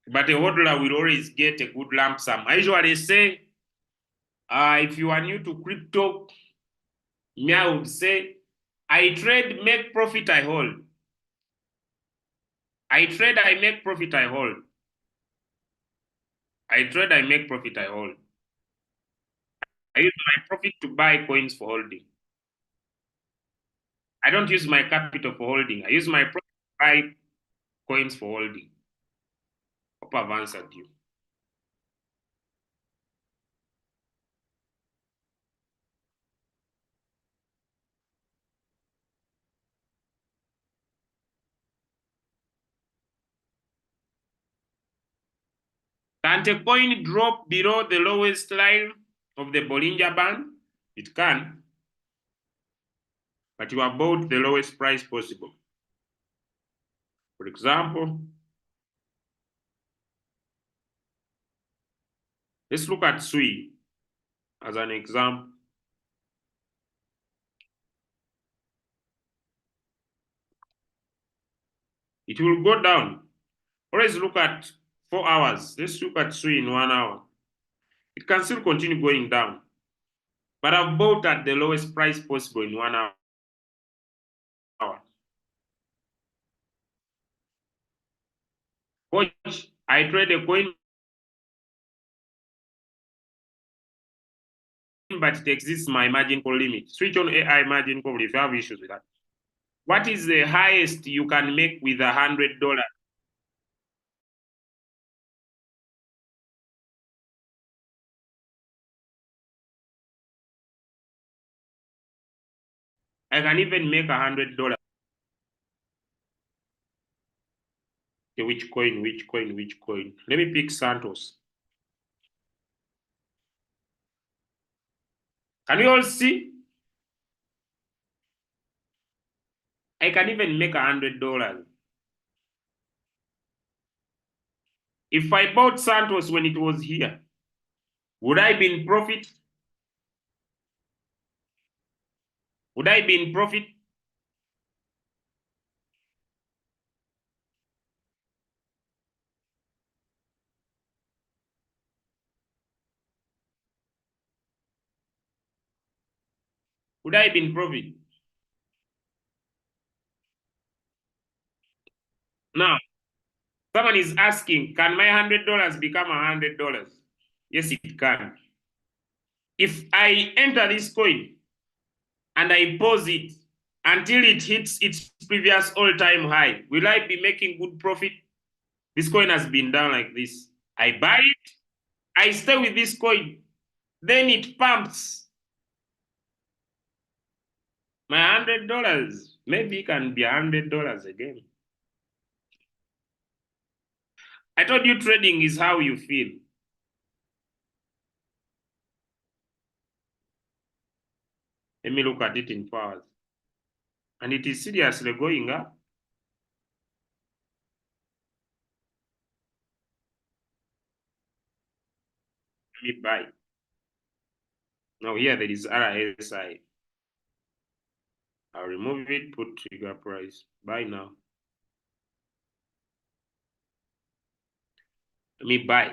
But a hodler will always get a good lump sum. I usually say, if you are new to crypto, me, I would say, I trade, make profit, I hold. I trade, I make profit, I hold. I trade, I make profit, I hold. I use my profit to buy coins for holding. I don't use my capital for holding. I use my profit to buy coins for holding. Hope I've answered you. Can a coin drop below the lowest line of the Bollinger Band? It can, but you are bought the lowest price possible. For example, let's look at SUI as an example. It will go down. Always look at 4 hours. Let's look at SUI in 1 hour. It can still continue going down, but I've bought at the lowest price possible in 1 hour. Watch, I trade a coin, but it exists my margin call limit. Switch on AI margin call if you have issues with that. What is the highest you can make with $100? I can even make $100. Okay, which coin, which coin, which coin? Let me pick Santos. Can you all see? I can even make $100. If I bought Santos when it was here, would I be in profit? Would I be in profit? Would I be in profit? Now, someone is asking, can my $100 become $100? Yes, it can. If I enter this coin and I pause it until it hits its previous all-time high, will I be making good profit? This coin has been down like this. I buy it, I stay with this coin, then it pumps. My $100 maybe it can be $100 again. I told you trading is how you feel. Let me look at it in 4 hours. And it is seriously going up. Let me buy. Now here there is RSI. I'll remove it, put trigger price. Buy now. Let me buy.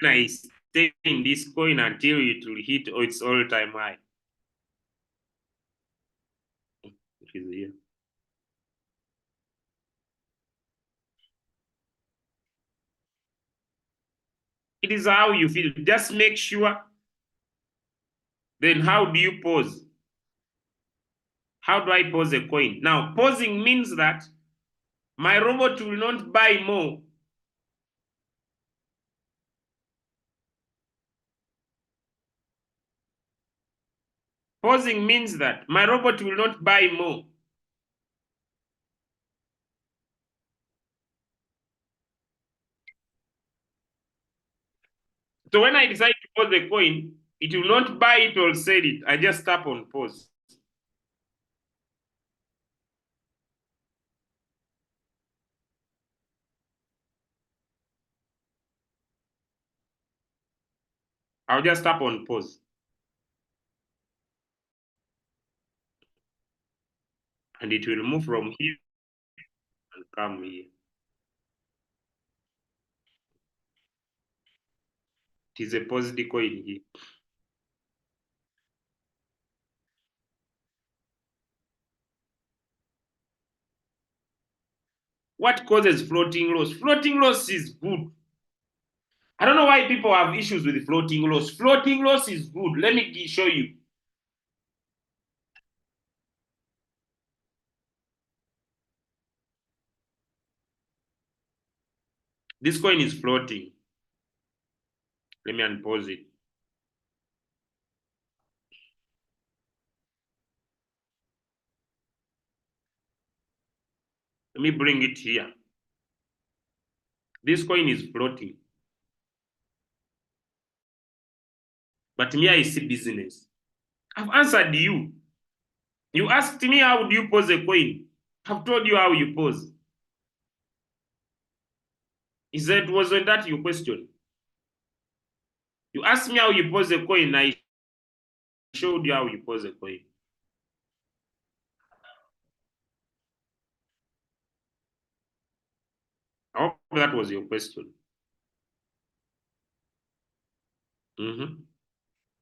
And I stay in this coin until it will hit its all-time high. It is here. It is how you feel. Just make sure. Then how do you pause? How do I pause a coin? Now, pausing means that my robot will not buy more. Pausing means that my robot will not buy more. So when I decide to pause the coin, it will not buy it or sell it. I just tap on pause. I'll just tap on pause. And it will move from here and come here. It is a positive coin here. What causes floating loss? Floating loss is good. I don't know why people have issues with floating loss. Floating loss is good. Let me show you. This coin is floating. Let me unpause it. Let me bring it here. This coin is floating. But me, I see business. I've answered you. You asked me how do you pose a coin. I've told you how you pose. Wasn't that your question? You asked me how you pose a coin. I showed you how you pose a coin. I hope that was your question.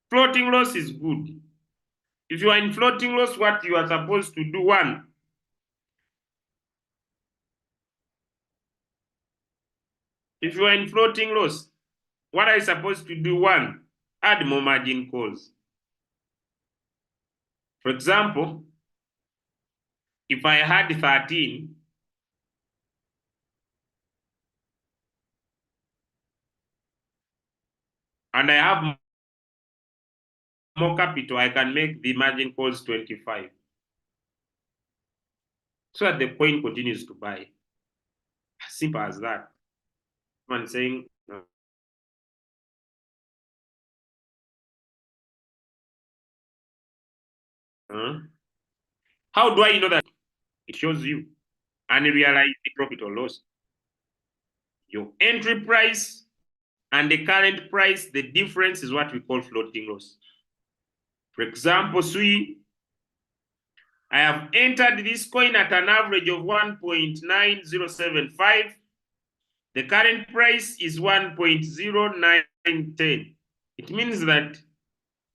Floating loss is good. If you are in floating loss, what you are supposed to do, one, if you are in floating loss, what are you supposed to do? One, add more margin calls. For example, if I had 13, and I have more capital, I can make the margin calls 25. So that the coin continues to buy. As simple as that. Someone saying, how do I know that? It shows you unrealized profit or loss. Your entry price and the current price, the difference is what we call floating loss. For example, I have entered this coin at an average of 1.9075. The current price is 1.0910. It means that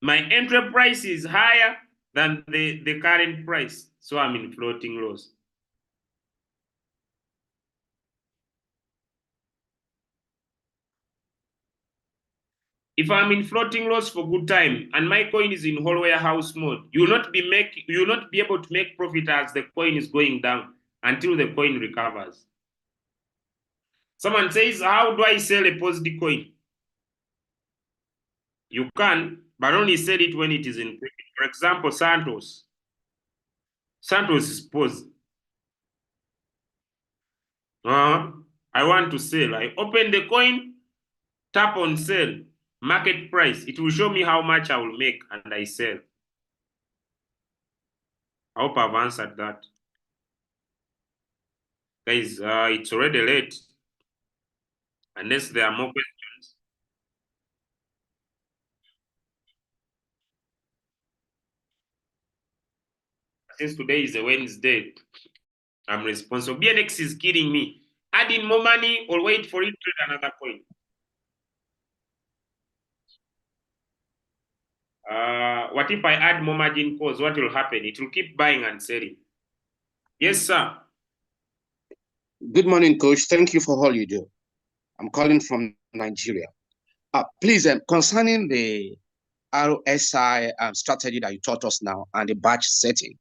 my entry price is higher than the current price. So I'm in floating loss. If I'm in floating loss for good time and my coin is in whole warehouse mode, you will not be able to make profit as the coin is going down until the coin recovers. Someone says, how do I sell a positive coin? You can, but only sell it when it is in profit. For example, Santos. Santos is pos. I want to sell. I open the coin, tap on sell, market price. It will show me how much I will make and I sell. I hope I've answered that. Guys, it's already late. Unless there are more questions. Since today is a Wednesday, I'm responsible. BNX is kidding me. Add in more money or wait for it to trade another coin. What if I add more margin calls? What will happen? It will keep buying and selling. Yes, sir. Good morning, Coach. Thank you for all you do. I'm calling from Nigeria. Please, concerning the RSI strategy that you taught us now and the batch setting.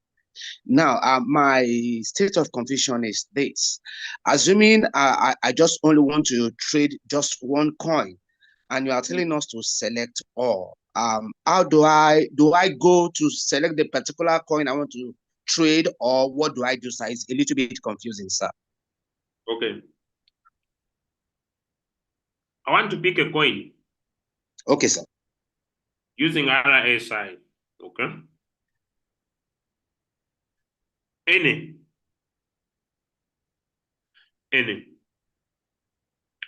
Now, my state of confusion is this. Assuming I just only want to trade just one coin, and you are telling us to select all. How do I go to select the particular coin I want to trade, or what do I do, sir? It's a little bit confusing, sir. Okay. I want to pick a coin. Okay, sir. Using RSI. Okay. Any.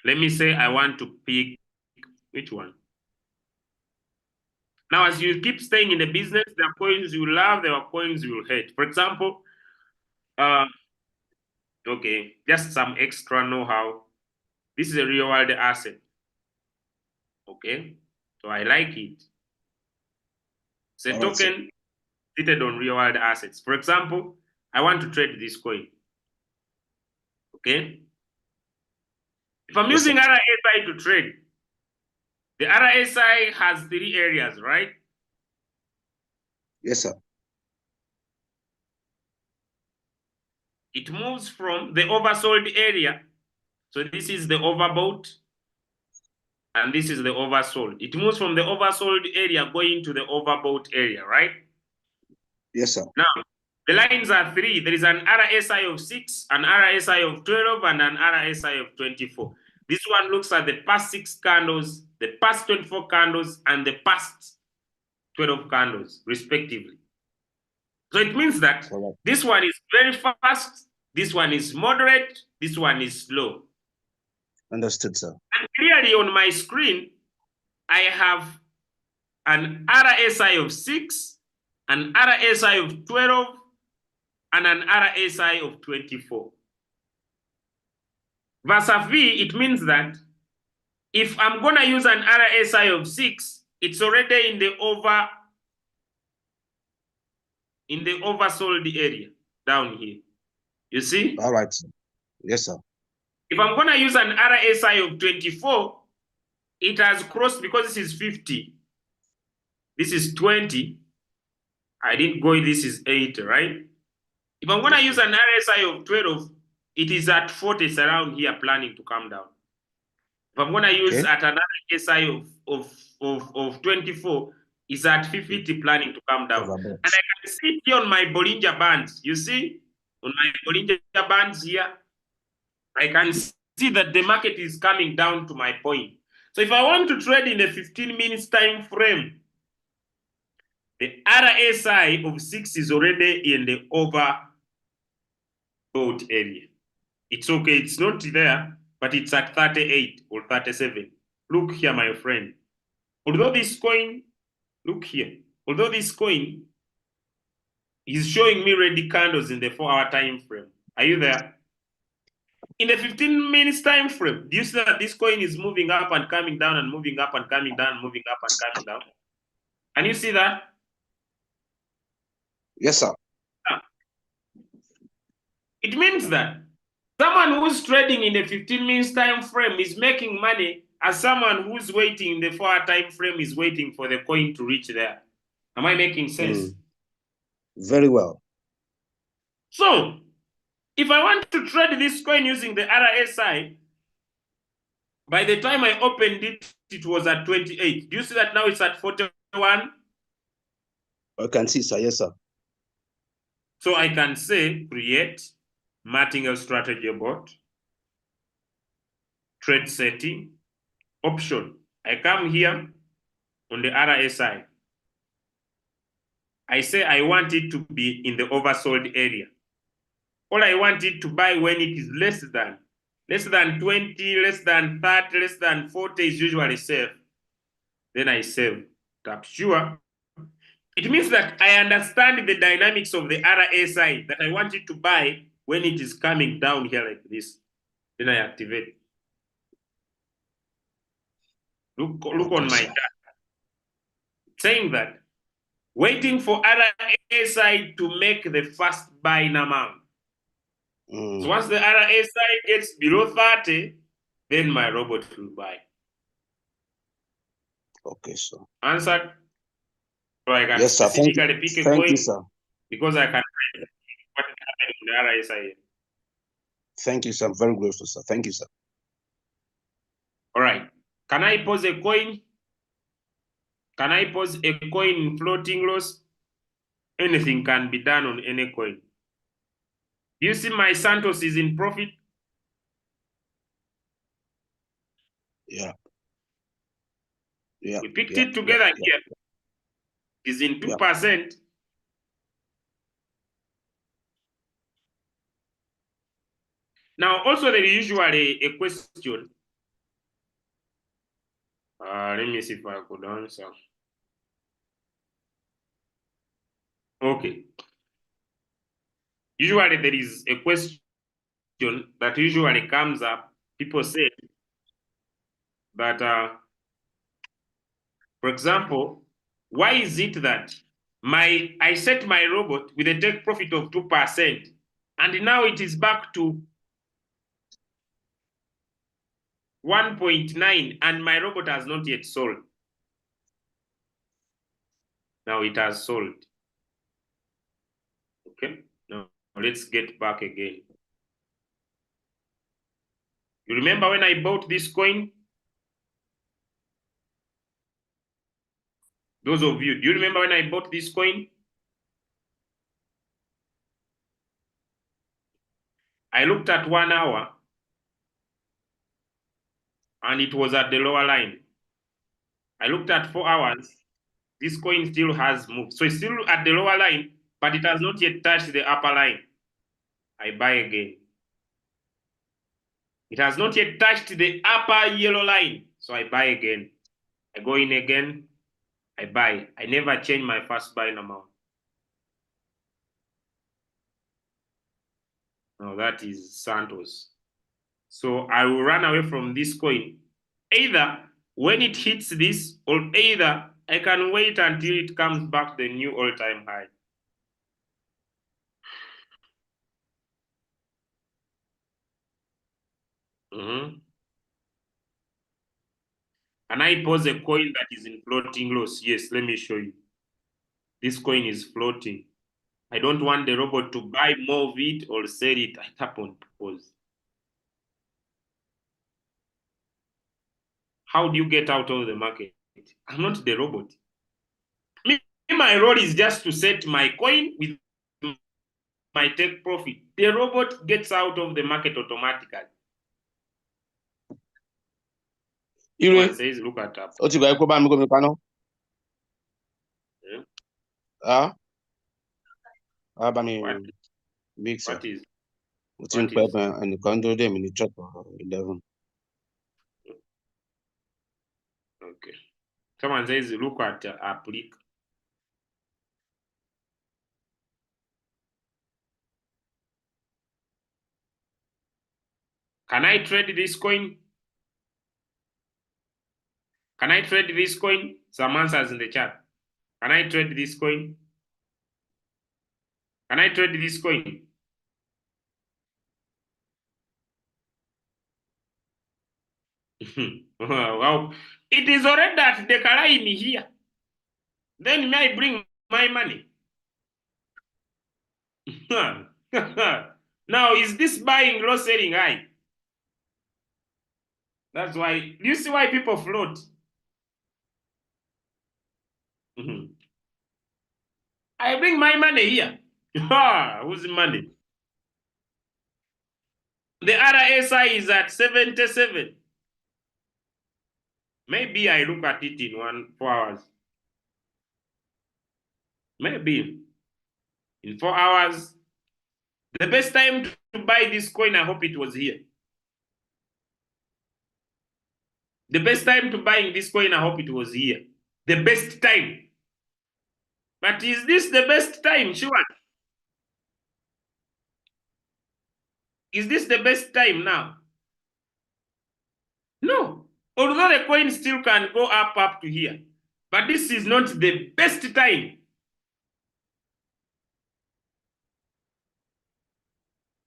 Let me say I want to pick which one? Now, as you keep staying in the business, there are coins you love, there are coins you will hate. For example, Okay, just some extra know-how. This is a real world asset. Okay, so I like it. It's a All right, sir. token seated on real world assets. For example, I want to trade this coin. Okay, if I'm Yes, sir. using RSI to trade, the RSI has 3 areas, right? Yes, sir. It moves from the oversold area. So this is the overbought, and this is the oversold. It moves from the oversold area going to the overbought area, right? Yes, sir. Now, the lines are 3. There is an RSI of 6, an RSI of 12, and an RSI of 24. This one looks at the past 6 candles, the past 24 candles, and the past 12 candles, respectively. So it means that Correct. this one is very fast, this one is moderate, this one is slow. Understood, sir. And clearly on my screen, I have an RSI of 6, an RSI of 12, and an RSI of 24. Versa V, it means that if I'm going to use an RSI of 6, it's already in the oversold area down here. You see? All right, sir. Yes, sir. If I'm going to use an RSI of 24, it has crossed because this is 50. This is 20. I didn't go, this is 8, right? If I'm going to use an RSI of 12, it is at 40, it's around here planning to come down. If I'm going to use at another RSI of 24, it's at 50 planning to come down. Overbought. And I can see here on my Bollinger Bands, you see? On my Bollinger Bands here, I can see that the market is coming down to my point. So if I want to trade in a 15 minutes time frame, the RSI of 6 is already in the overbought area. It's okay, it's not there, but it's at 38 or 37. Look here, my friend. Although this coin, look here, although this coin is showing me ready candles in the 4-hour time frame. Are you there? In the 15 minutes time frame, do you see that this coin is moving up and coming down and moving up and coming down, moving up and coming down? Can you see that? Yes, sir. It means that someone who's trading in the 15 minutes time frame is making money as someone who's waiting in the 4-hour time frame is waiting for the coin to reach there. Am I making sense? Very well. So, if I want to trade this coin using the RSI, by the time I opened it, it was at 28. Do you see that now it's at 41? I can see, sir. Yes, sir. So I can say create martingale strategy bot, trade setting, option. I come here on the RSI. I say I want it to be in the oversold area. All I want it to buy when it is less than 20, less than 30, less than 40 is usually safe. Then I save. Tap sure. It means that I understand the dynamics of the RSI that I want it to buy when it is coming down here like this. Then I activate. Look on my chart. Saying that waiting for RSI to make the first buying amount. So once the RSI gets below 30, then my robot will buy. Okay, sir. Answered? So I can Yes, sir. specifically pick a Thank coin you, sir. because I can read what is happening in the RSI. Thank you, sir. I'm very grateful, sir. Thank you, sir. All right. Can I pause a coin? Can I pause a coin in floating loss? Anything can be done on any coin. Do you see my Santos is in profit? Yeah. Yeah. We picked it together here. It's in 2%. Now, also there is usually a question. Let me see if I could answer. Okay. Usually there is a question that usually comes up, people say that, for example, why is it that I set my robot with a take profit of 2%, and now it is back to 1.9, and my robot has not yet sold? Now it has sold. Okay, now let's get back again. You remember when I bought this coin? Those of you, do you remember when I bought this coin? I looked at 1 hour and it was at the lower line. I looked at 4 hours. This coin still has moved. So it's still at the lower line, but it has not yet touched the upper line. I buy again. It has not yet touched the upper yellow line. So I buy again. I go in again. I buy. I never change my first buying amount. Now that is Santos. So I will run away from this coin. Either when it hits this, or either I can wait until it comes back to the new all-time high. And I pose a coin that is in floating loss. Yes, let me show you. This coin is floating. I don't want the robot to buy more of it or sell it. I tap on pause. How do you get out of the market? I'm not the robot. My role is just to set my coin with my take profit. The robot gets out of the market automatically. Ire, One says, look at up. ó ti gbà pé bá mi gómi paná. Bá mi mix ẹ̀. What is? Mo ti ń pẹ́ gan ẹnìkan dúró dè mí ní church 11. Okay. Someone says, look at applic. Can I trade this coin? Can I trade this coin? Some answers in the chat. Can I trade this coin? Can I trade this coin? Wow. It is already at the line here. Then may I bring my money? Now, is this buying low, selling high? That's why. Do you see why people float? I bring my money here. Whose money? The RSI is at 77. Maybe I look at it in 4 hours. Maybe in 4 hours. The best time to buy this coin, I hope it was here. The best time to buy this coin, I hope it was here. The best time. But is this the best time, sure? Is this the best time now? No. Although the coin still can go up to here. But this is not the best time.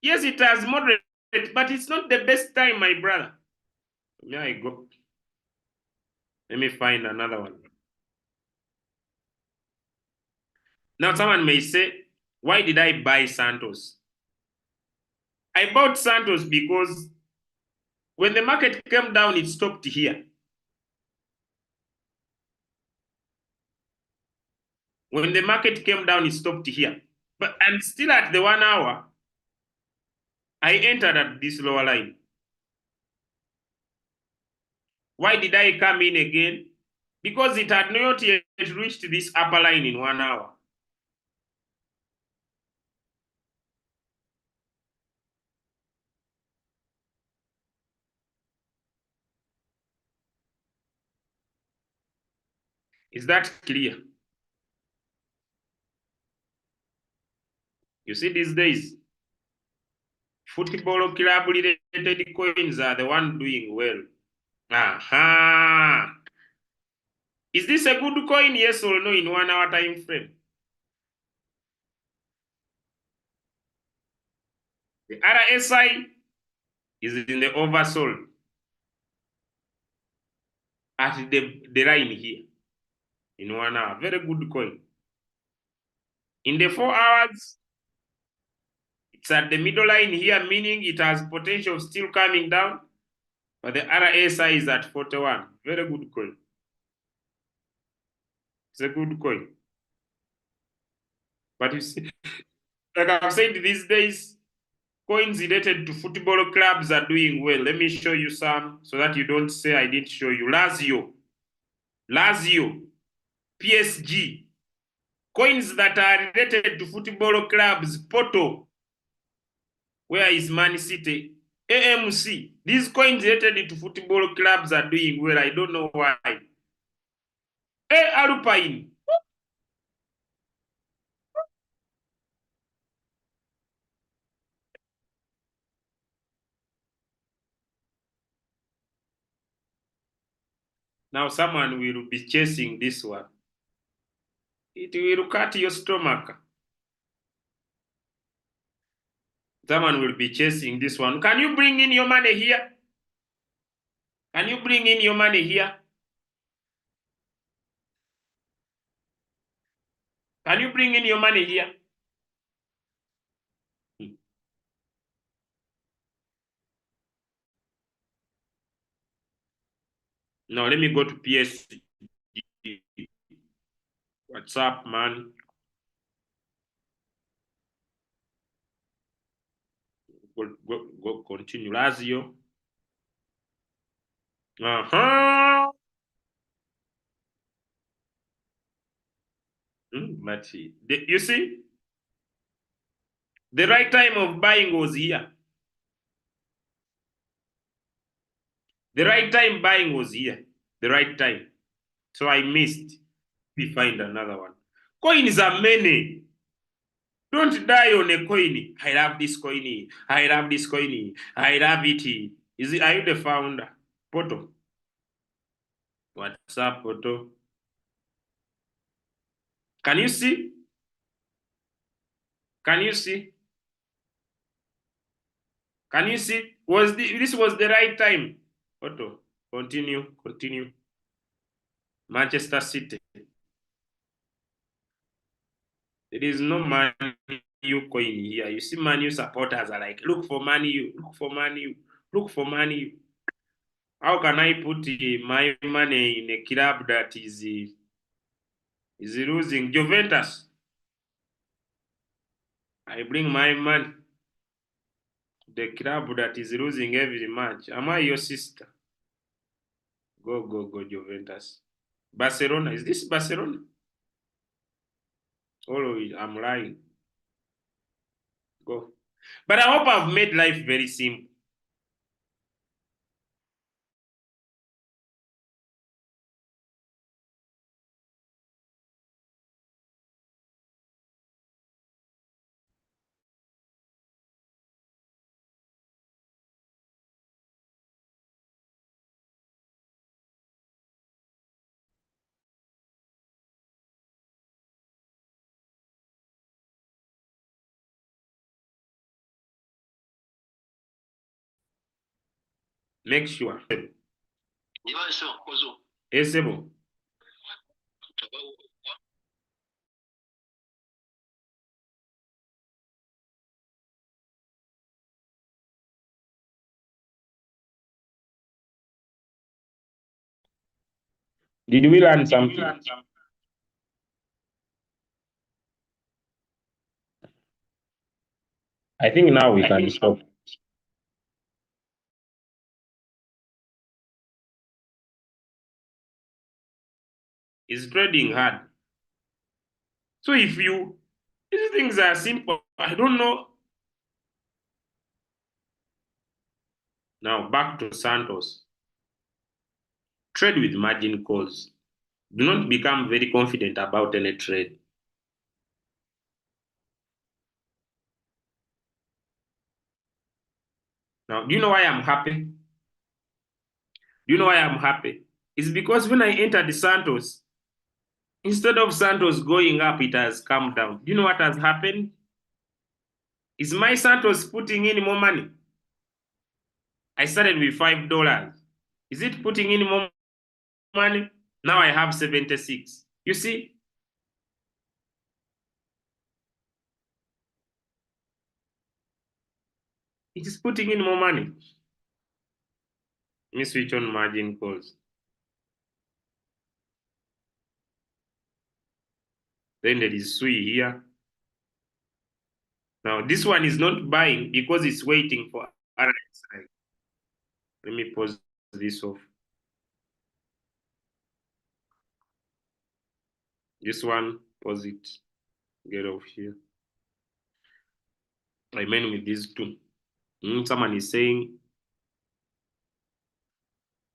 Yes, it has moderate, but it's not the best time, my brother. Here I go. Let me find another one. Now, someone may say, why did I buy Santos? I bought Santos because when the market came down, it stopped here. When the market came down, it stopped here. But and still at the 1 hour, I entered at this lower line. Why did I come in again? Because it had not yet reached this upper line in 1 hour. Is that clear? You see these days, football club related coins are the one doing well. Aha. Is this a good coin? Yes or no in 1 hour time frame? The RSI is in the oversold at the line here in 1 hour. Very good coin. In the 4 hours, it's at the middle line here, meaning it has potential of still coming down. But the RSI is at 41. Very good coin. It's a good coin. But you see, like I've said, these days, coins related to football clubs are doing well. Let me show you some so that you don't say I didn't show you. Lazio, PSG. Coins that are related to football clubs. Porto. Where is Man City? AMC. These coins related to football clubs are doing well. I don't know why. Alpine. Now someone will be chasing this one. It will cut your stomach. Someone will be chasing this one. Can you bring in your money here? Can you bring in your money here? Can you bring in your money here? No, let me go to PSG. What's up, man? Go continue. Lazio. Uh-huh. But you see, the right time of buying was here. The right time buying was here. The right time. So I missed. We find another one. Coins are many. Don't die on a coin. I love this coin. I love this coin. I love it. Are you the founder? Poto. What's up, Poto? Can you see? Can you see? Can you see? This was the right time? Poto, continue. Manchester City. There is no Man U coin here. You see, Man U supporters are like, look for Man U, look for Man U, look for Man U. How can I put my money in a club that is losing? Juventus. I bring my money to the club that is losing every match. Am I your sister? Go, Juventus. Barcelona. Is this Barcelona? Oh, I'm lying. Go. But I hope I've made life very simple. Make sure. It's able. Did we learn something? I think now we can stop. It's trading hard. So if these things are simple, I don't know. Now back to Santos. Trade with margin calls. Do not become very confident about any trade. Now, do you know why I'm happy? Do you know why I'm happy? It's because when I entered Santos, instead of Santos going up, it has come down. Do you know what has happened? Is my Santos putting in more money? I started with $5. Is it putting in more money? Now I have 76. You see? It is putting in more money. Let me switch on margin calls. Then there is Sui here. Now this one is not buying because it's waiting for RSI. Let me pause this off. This one, pause it. Get off here. I mean with these two. Someone is saying,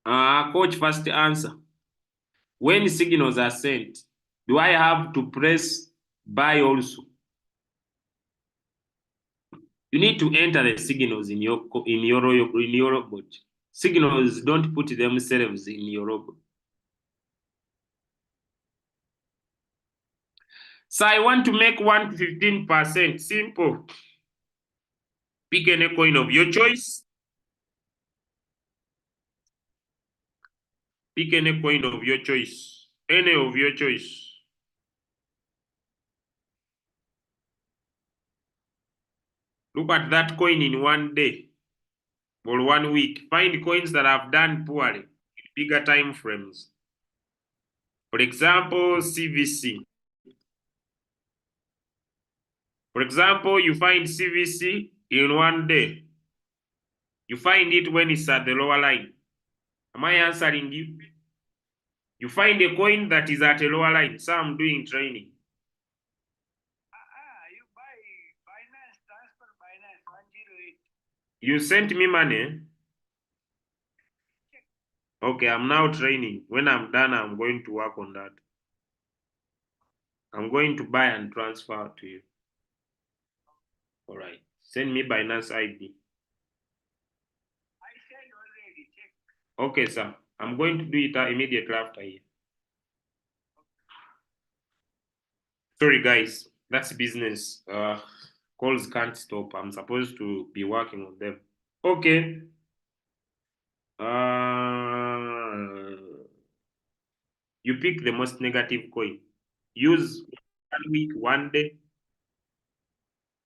coach, first answer. When signals are sent, do I have to press buy also? You need to enter the signals in your robot. Signals, don't put themselves in your robot. So I want to make 1 to 15%. Simple. Pick any coin of your choice. Pick any coin of your choice. Any of your choice. Look at that coin in 1 day or 1 week. Find coins that have done poorly in bigger time frames. For example, CVC. For example, you find CVC in 1 day. You find it when it's at the lower line. Am I answering you? You find a coin that is at a lower line. So I'm doing training. You buy Binance, transfer Binance 108. You sent me money. Okay, I'm now training. When I'm done, I'm going to work on that. I'm going to buy and transfer to you. All right. Send me Binance ID. I send already. Check. Okay, sir. I'm going to do it immediately after here. Sorry, guys. That's business. Calls can't stop. I'm supposed to be working on them. Okay. You pick the most negative coin. Use 1 week, 1 day.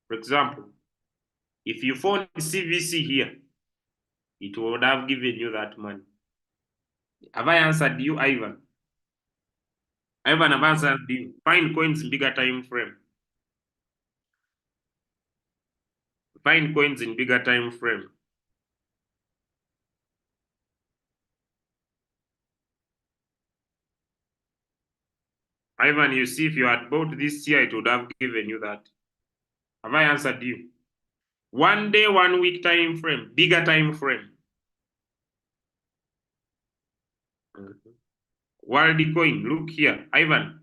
For example, if you found CVC here, it would have given you that money. Have I answered you, Ivan? Ivan, have I answered you? Find coins in bigger time frame. Find coins in bigger time frame. Ivan, you see, if you had bought this here, it would have given you that. Have I answered you? 1 day, 1 week time frame, bigger time frame. World coin, look here, Ivan.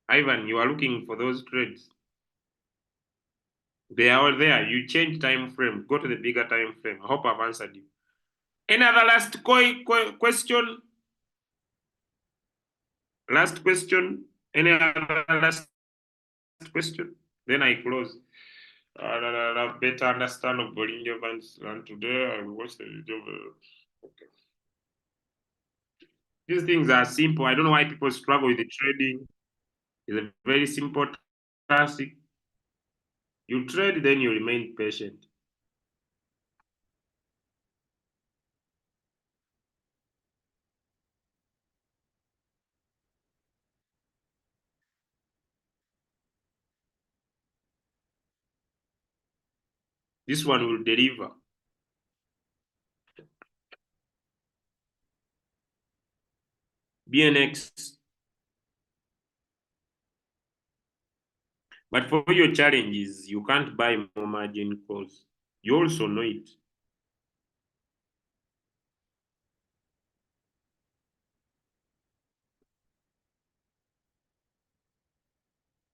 Ivan, you are looking for those trades. They are all there. You change time frame. Go to the bigger time frame. I hope I've answered you. Any other last question? Last question? Any other last question? Then I close. Better understand of Bollinger Bands than today. I will watch the video. Okay. These things are simple. I don't know why people struggle with the trading. It's a very simple task. You trade, then you remain patient. This one will deliver. BNX. But for your challenges, you can't buy more margin calls. You also know it.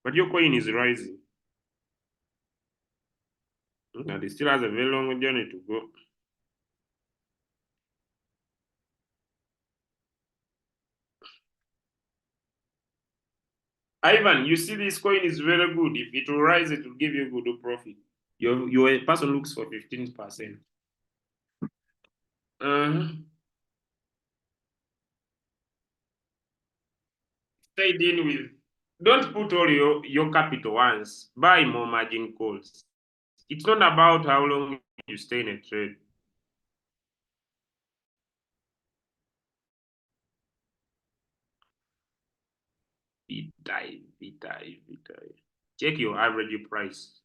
But your coin is rising. And it still has a very long journey to go. Ivan, you see this coin is very good. If it will rise, it will give you good profit. Your person looks for 15%. Stayed in with, don't put all your capital once. Buy more margin calls. It's not about how long you stay in a trade. VTI. Check your average price.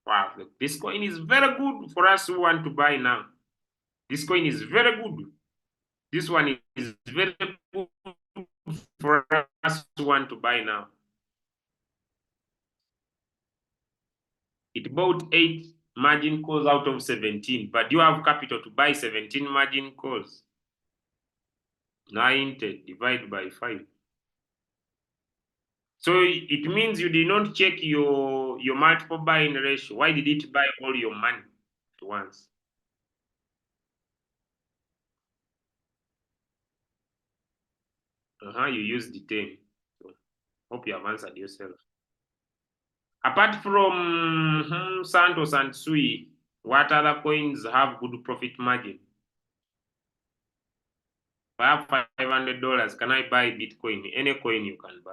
Wow, look, this coin is very good for us who want to buy now. This coin is very good. This one is very good for us who want to buy now. It bought 8 margin calls out of 17, but you have capital to buy 17 margin calls. 90 divided by 5. So it means you did not check your multiple buying ratio. Why did it buy all your money at once? You use the 10. So hope you have answered yourself. Apart from Santos and Sui, what other coins have good profit margin? If I have $500, can I buy Bitcoin? Any coin you can buy.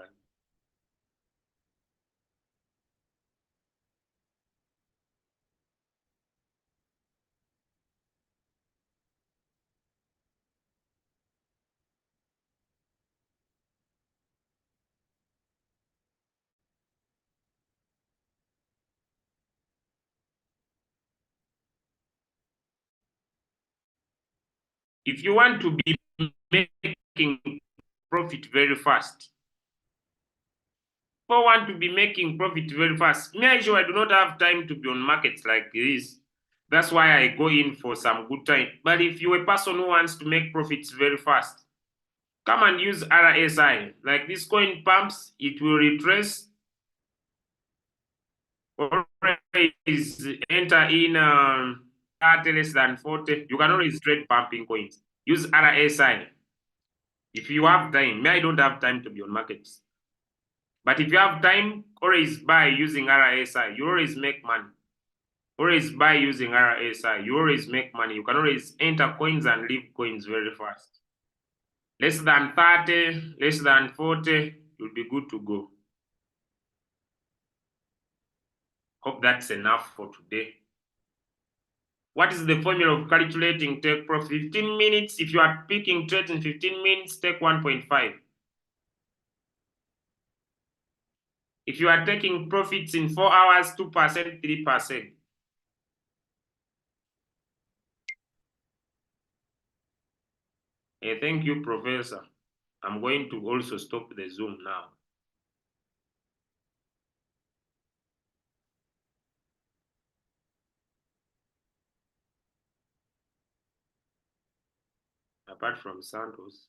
If you want to be making profit very fast, people want to be making profit very fast. Me, I do not have time to be on markets like this. That's why I go in for some good time. But if you're a person who wants to make profits very fast, come and use RSI. Like this coin pumps, it will retrace. Always enter in 30 less than 40. You can always trade pumping coins. Use RSI. If you have time, me, I don't have time to be on markets. But if you have time, always buy using RSI. You always make money. Always buy using RSI. You always make money. You can always enter coins and leave coins very fast. Less than 30, less than 40, you'll be good to go. Hope that's enough for today. What is the formula of calculating take profit? 15 minutes. If you are picking trades in 15 minutes, take 1.5. If you are taking profits in 4 hours, 2%, 3%. Hey, thank you, Professor. I'm going to also stop the Zoom now. Apart from Santos,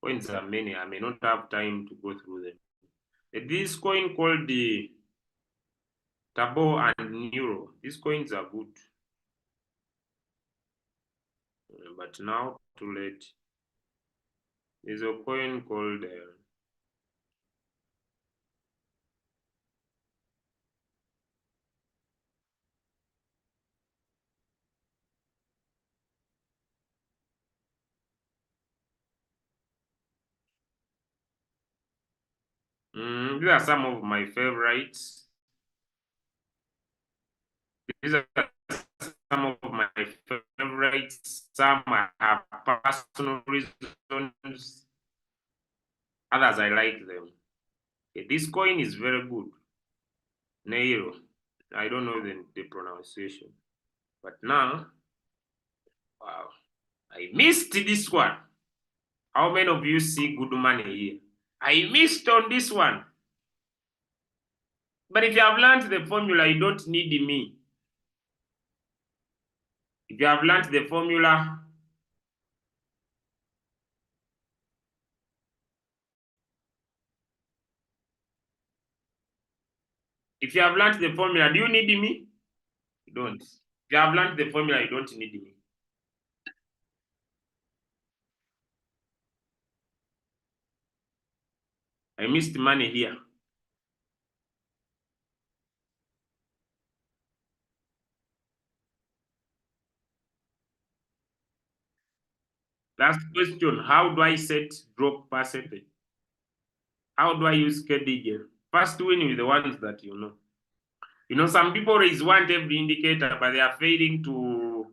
coins are many. I may not have time to go through them. This coin called the Tabo and Neuro. These coins are good. But now, too late. There's a coin called these are some of my favorites. These are some of my favorites. Some I have personal reasons. Others I like them. Okay, this coin is very good. Nairo. I don't know the pronunciation. But now, wow, I missed this one. How many of you see good money here? I missed on this one. But if you have learned the formula, you don't need me. If you have learned the formula, If you have learned the formula, do you need me? You don't. If you have learned the formula, you don't need me. I missed money here. Last question, how do I set drop percentage? How do I use KDJ? First win with the ones that you know. You know, some people raise want every indicator, but they are failing to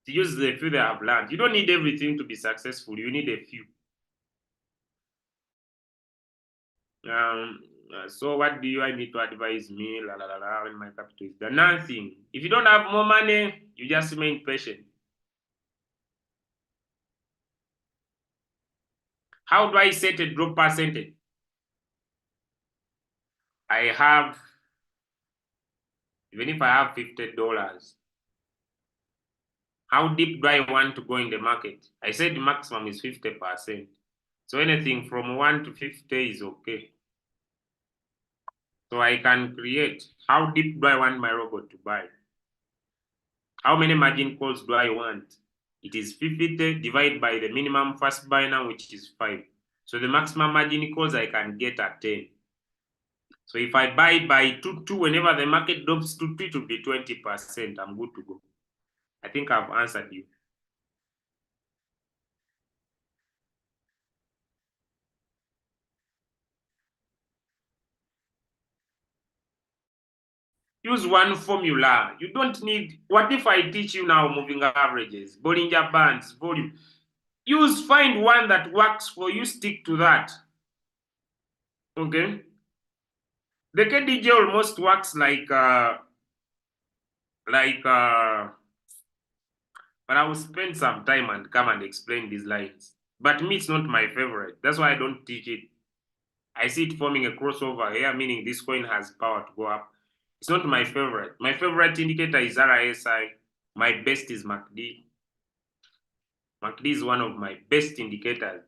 use the few they have learned. You don't need everything to be successful. You need a few. So what do I need to advise me? La la la la. When my capital is done. Nothing. If you don't have more money, you just remain patient. How do I set a drop percentage? I have, even if I have $50, how deep do I want to go in the market? I said the maximum is 50%. So anything from 1 to 50 is okay. So I can create, how deep do I want my robot to buy? How many margin calls do I want? It is 50 divided by the minimum first buy now, which is 5. So the maximum margin calls I can get at 10. So if I buy by 2, whenever the market drops to 2, it will be 20%. I'm good to go. I think I've answered you. Use one formula. You don't need, what if I teach you now moving averages, Bollinger Bands, volume? Find one that works for you, stick to that. Okay? The KDJ almost works like but I will spend some time and come and explain these lines. But me, it's not my favorite. That's why I don't teach it. I see it forming a crossover here, meaning this coin has power to go up. It's not my favorite. My favorite indicator is RSI. My best is MACD. MACD is one of my best indicators.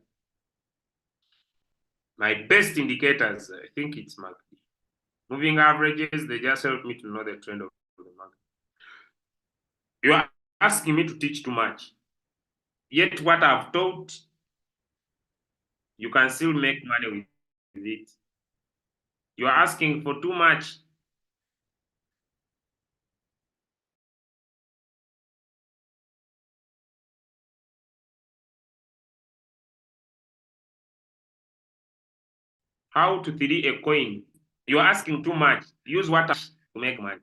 My best indicators, I think it's MACD. Moving averages, they just help me to know the trend of the market. You are asking me to teach too much. Yet what I've taught, you can still make money with it. You are asking for too much. How to 3D a coin? You are asking too much. Use what to make money.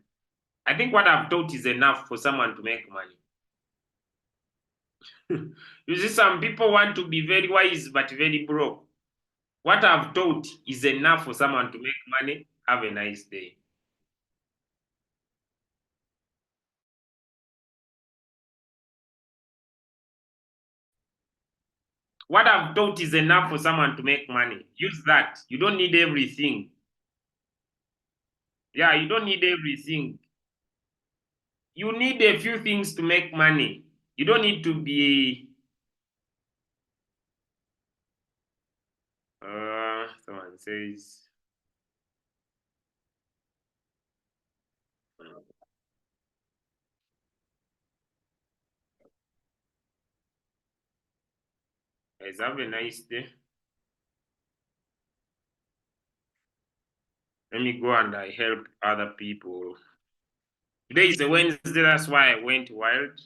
I think what I've taught is enough for someone to make money. You see, some people want to be very wise but very broke. What I've taught is enough for someone to make money. Have a nice day. What I've taught is enough for someone to make money. Use that. You don't need everything. Yeah, you don't need everything. You need a few things to make money. You don't need to be someone says guys, have a nice day. Let me go and I help other people. Today is a Wednesday, that's why I went wild.